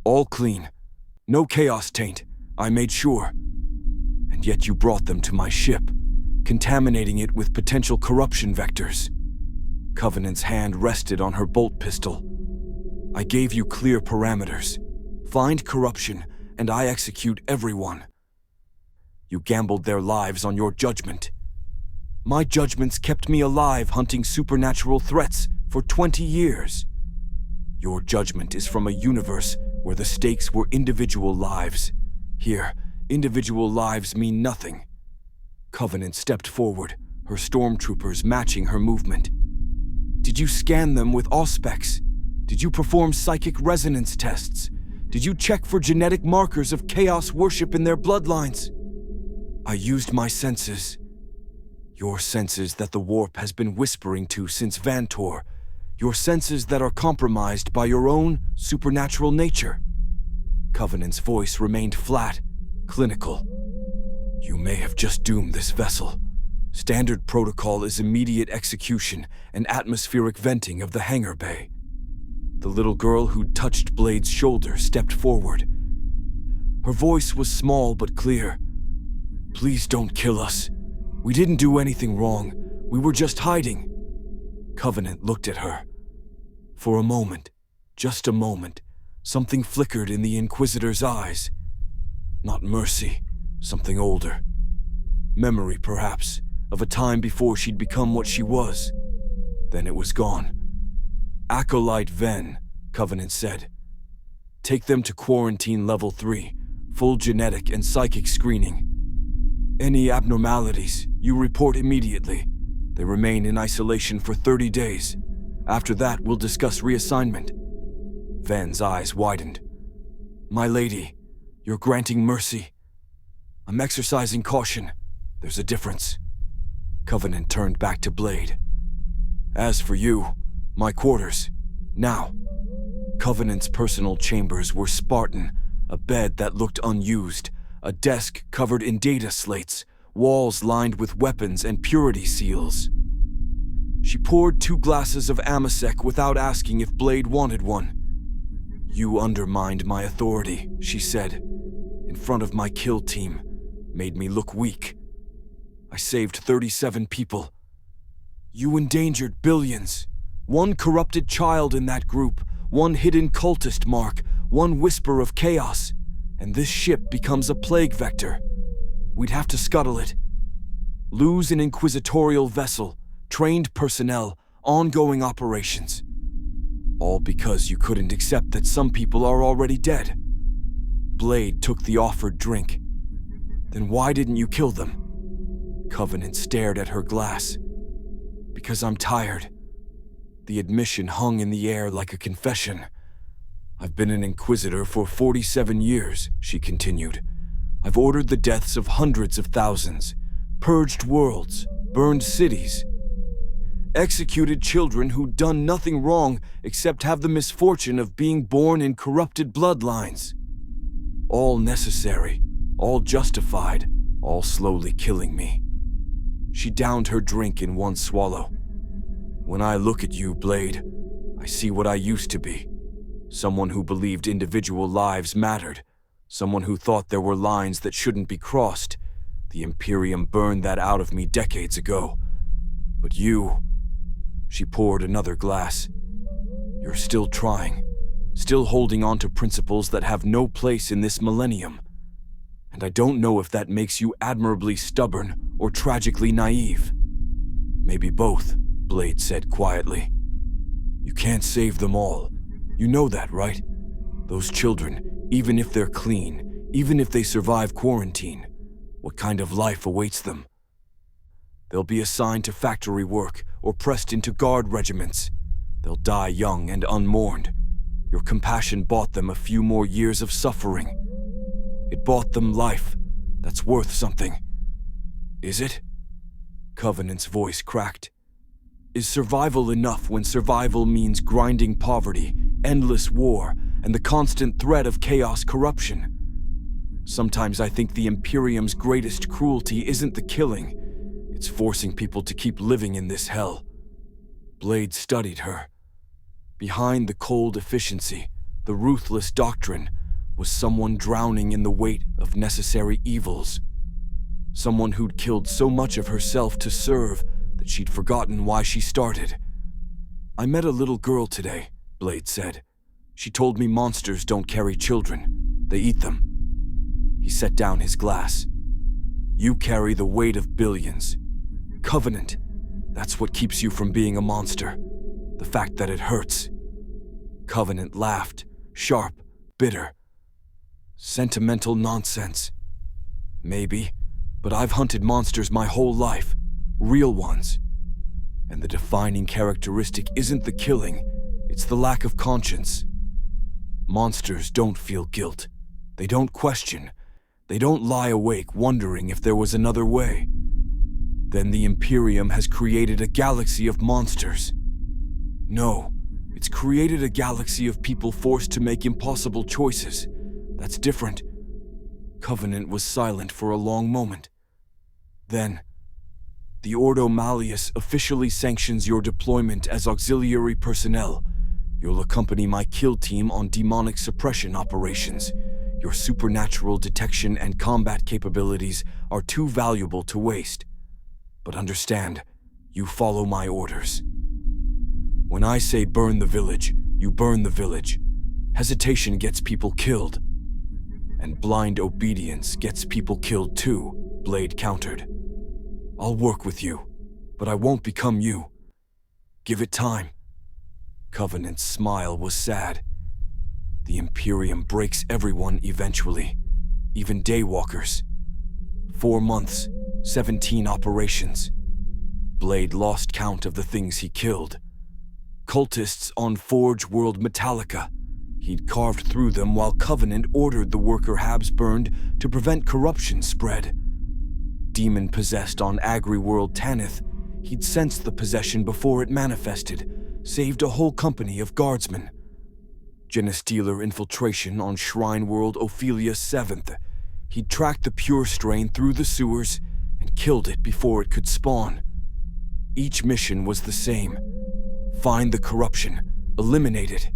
Speaker 1: "All clean. No chaos taint, I made sure. And yet you brought them to my ship, contaminating it with potential corruption vectors." Covenant's hand rested on her bolt pistol. "I gave you clear parameters. Find corruption, and I execute everyone. You gambled their lives on your judgment. My judgments kept me alive hunting supernatural threats for 20 years. Your judgment is from a universe where the stakes were individual lives. Here, individual lives mean nothing." Covenant stepped forward, her stormtroopers matching her movement. "Did you scan them with auspex? Did you perform psychic resonance tests? Did you check for genetic markers of chaos worship in their bloodlines?" "I used my senses. Your senses that the warp has been whispering to since Vantor. Your senses that are compromised by your own supernatural nature." Covenant's voice remained flat, clinical. "You may have just doomed this vessel. Standard protocol is immediate execution and atmospheric venting of the hangar bay." The little girl who'd touched Blade's shoulder stepped forward. Her voice was small but clear. "Please don't kill us. We didn't do anything wrong. We were just hiding." Covenant looked at her. For a moment, just a moment, something flickered in the Inquisitor's eyes. Not mercy, something older. Memory, perhaps, of a time before she'd become what she was. Then it was gone. "Acolyte Ven," Covenant said. "Take them to quarantine level 3, full genetic and psychic screening. Any abnormalities, you report immediately. They remain in isolation for 30 days. After that, we'll discuss reassignment." Ven's eyes widened. "My lady, you're granting mercy. I'm exercising caution. There's a difference." Covenant turned back to Blade. "As for you, my quarters, now." Covenant's personal chambers were Spartan, a bed that looked unused, a desk covered in data slates, walls lined with weapons and purity seals. She poured 2 glasses of Amasec without asking if Blade wanted one. "You undermined my authority," she said, "in front of my kill team, made me look weak. I saved 37 people. You endangered billions. One corrupted child in that group, one hidden cultist mark, one whisper of chaos, and this ship becomes a plague vector. We'd have to scuttle it. Lose an inquisitorial vessel, trained personnel, ongoing operations. All because you couldn't accept that some people are already dead. Blade took the offered drink. Then why didn't you kill them? Covenant stared at her glass. Because I'm tired. The admission hung in the air like a confession. I've been an Inquisitor for 47 years, she continued. I've ordered the deaths of hundreds of thousands, purged worlds, burned cities, executed children who'd done nothing wrong except have the misfortune of being born in corrupted bloodlines. All necessary, all justified, all slowly killing me. She downed her drink in one swallow. When I look at you, Blade, I see what I used to be. Someone who believed individual lives mattered. Someone who thought there were lines that shouldn't be crossed. The Imperium burned that out of me decades ago. But you... She poured another glass. You're still trying. Still holding on to principles that have no place in this millennium. And I don't know if that makes you admirably stubborn or tragically naive. Maybe both, Blade said quietly. You can't save them all. You know that, right? Those children, even if they're clean, even if they survive quarantine, what kind of life awaits them? They'll be assigned to factory work or pressed into guard regiments. They'll die young and unmourned. Your compassion bought them a few more years of suffering. It bought them life. That's worth something. Is it? Covenant's voice cracked. Is survival enough when survival means grinding poverty, endless war, and the constant threat of chaos corruption? Sometimes I think the Imperium's greatest cruelty isn't the killing. It's forcing people to keep living in this hell. Blade studied her. Behind the cold efficiency, the ruthless doctrine, was someone drowning in the weight of necessary evils. Someone who'd killed so much of herself to serve that she'd forgotten why she started. I met a little girl today, Blade said. She told me monsters don't carry children. They eat them. He set down his glass. You carry the weight of billions. Covenant, that's what keeps you from being a monster. The fact that it hurts. Covenant laughed, sharp, bitter. Sentimental nonsense. Maybe, but I've hunted monsters my whole life. Real ones. And the defining characteristic isn't the killing, it's the lack of conscience. Monsters don't feel guilt. They don't question. They don't lie awake wondering if there was another way. Then the Imperium has created a galaxy of monsters. No, it's created a galaxy of people forced to make impossible choices. That's different. Covenant was silent for a long moment. Then, the Ordo Malleus officially sanctions your deployment as auxiliary personnel. You'll accompany my kill team on demonic suppression operations. Your supernatural detection and combat capabilities are too valuable to waste. But understand, you follow my orders. When I say burn the village, you burn the village. Hesitation gets people killed. And blind obedience gets people killed too, Blade countered. I'll work with you, but I won't become you. Give it time. Covenant's smile was sad. The Imperium breaks everyone eventually, even daywalkers. 4 months, 17 operations. Blade lost count of the things he killed. Cultists on Forge World Metallica. He'd carved through them while Covenant ordered the worker Habs burned to prevent corruption spread. Demon-possessed on Agri-World Tanith, he'd sensed the possession before it manifested, saved a whole company of guardsmen. Genestealer infiltration on Shrine World Ophelia 7th. He'd tracked the pure strain through the sewers and killed it before it could spawn. Each mission was the same. Find the corruption, eliminate it.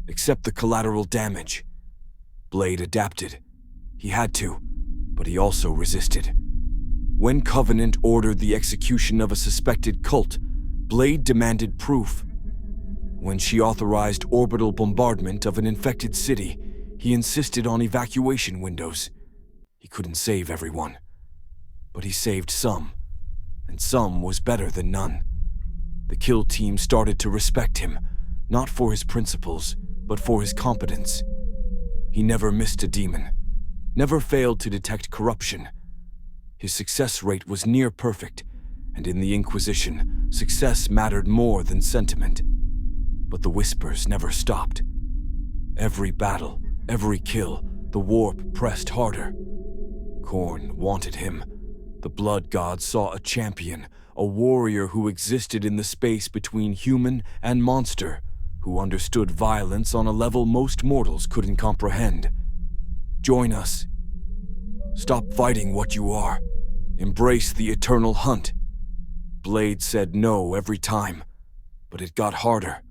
Speaker 1: Except the collateral damage. Blade adapted. He had to, but he also resisted. When Covenant ordered the execution of a suspected cult, Blade demanded proof. When she authorized orbital bombardment of an infected city, he insisted on evacuation windows. He couldn't save everyone, but he saved some, and some was better than none. The kill team started to respect him, not for his principles, but for his competence. He never missed a demon, never failed to detect corruption. His success rate was near perfect, and in the Inquisition, success mattered more than sentiment. But the whispers never stopped. Every battle, every kill, the warp pressed harder. Khorne wanted him. The blood god saw a champion, a warrior who existed in the space between human and monster, who understood violence on a level most mortals couldn't comprehend. Join us. Stop fighting what you are. Embrace the eternal hunt. Blade said no every time, but it got harder.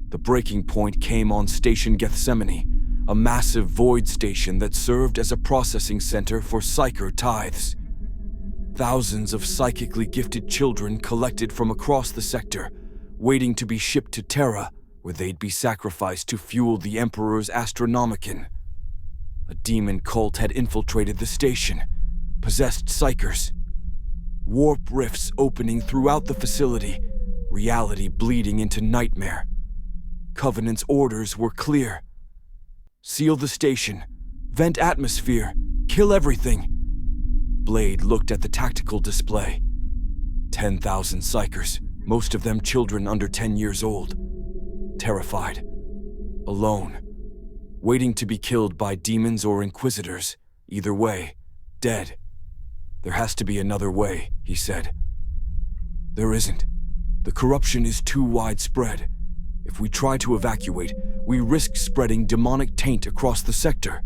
Speaker 1: The breaking point came on Station Gethsemane, a massive void station that served as a processing center for psyker tithes. Thousands of psychically gifted children collected from across the sector, waiting to be shipped to Terra, where they'd be sacrificed to fuel the Emperor's Astronomicon. A demon cult had infiltrated the station, possessed psychers. Warp rifts opening throughout the facility, reality bleeding into nightmare. Covenant's orders were clear. Seal the station, vent atmosphere, kill everything. Blade looked at the tactical display. 10,000 psychers, most of them children under 10 years old. Terrified. Alone. Waiting to be killed by demons or inquisitors. Either way, dead. There has to be another way, he said. There isn't. The corruption is too widespread. If we try to evacuate, we risk spreading demonic taint across the sector.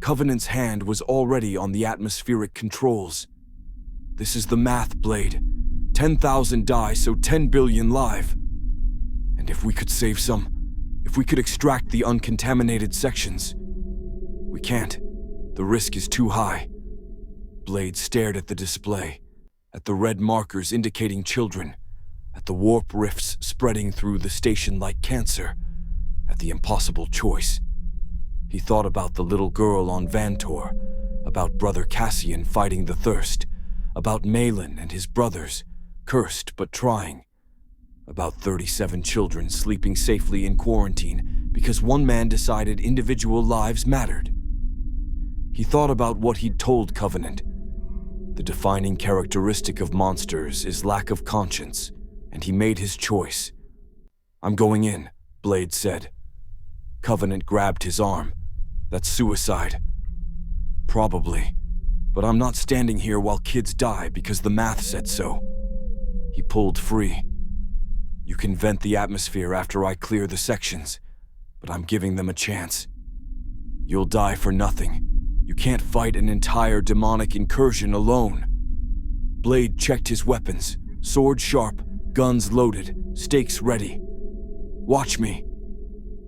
Speaker 1: Covenant's hand was already on the atmospheric controls. This is the math, Blade. 10,000 die, so 10 billion live. And if we could save some, if we could extract the uncontaminated sections. We can't. The risk is too high. Blade stared at the display, at the red markers indicating children, at the warp rifts spreading through the station like cancer, at the impossible choice. He thought about the little girl on Vantor, about Brother Cassian fighting the thirst, about Malin and his brothers, cursed but trying, about 37 children sleeping safely in quarantine because one man decided individual lives mattered. He thought about what he'd told Covenant. The defining characteristic of monsters is lack of conscience, and he made his choice. I'm going in, Blade said. Covenant grabbed his arm. That's suicide. Probably. But I'm not standing here while kids die because the math said so. He pulled free. You can vent the atmosphere after I clear the sections, but I'm giving them a chance. You'll die for nothing. You can't fight an entire demonic incursion alone. Blade checked his weapons, sword sharp, guns loaded, stakes ready. Watch me.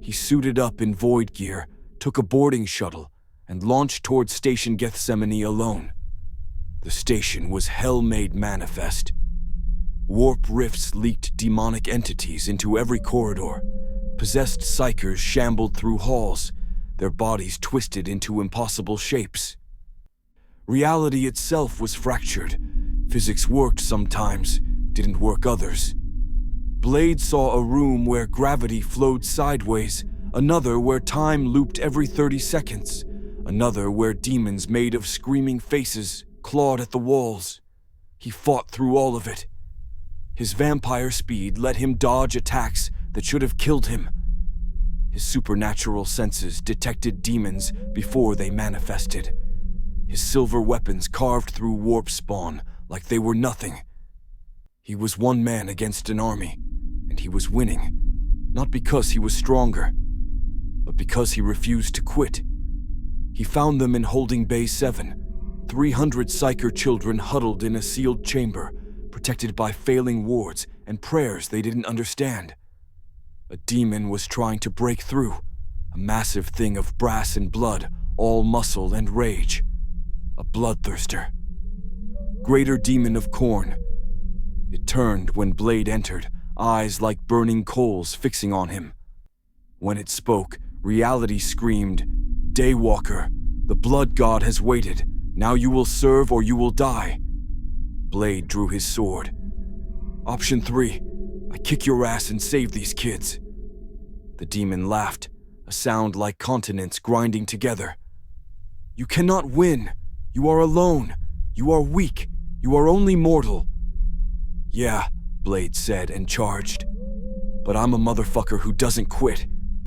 Speaker 1: He suited up in void gear, took a boarding shuttle, and launched towards Station Gethsemane alone. The station was hell made manifest. Warp rifts leaked demonic entities into every corridor. Possessed psychers shambled through halls, their bodies twisted into impossible shapes. Reality itself was fractured. Physics worked sometimes, didn't work others. Blade saw a room where gravity flowed sideways, another where time looped every 30 seconds, another where demons made of screaming faces clawed at the walls. He fought through all of it. His vampire speed let him dodge attacks that should have killed him. His supernatural senses detected demons before they manifested. His silver weapons carved through warp spawn like they were nothing. He was one man against an army, and he was winning, not because he was stronger, but because he refused to quit. He found them in Holding Bay 7, 300 psyker children huddled in a sealed chamber, protected by failing wards and prayers they didn't understand. A demon was trying to break through, a massive thing of brass and blood, all muscle and rage. A bloodthirster. Greater demon of Khorne. It turned when Blade entered, eyes like burning coals fixing on him. When it spoke, reality screamed, Daywalker, the blood god has waited. Now you will serve or you will die. Blade drew his sword. Option 3, I kick your ass and save these kids. The demon laughed, a sound like continents grinding together. You cannot win. You are alone. You are weak. You are only mortal. Yeah, Blade said and charged. But I'm a motherfucker who doesn't quit.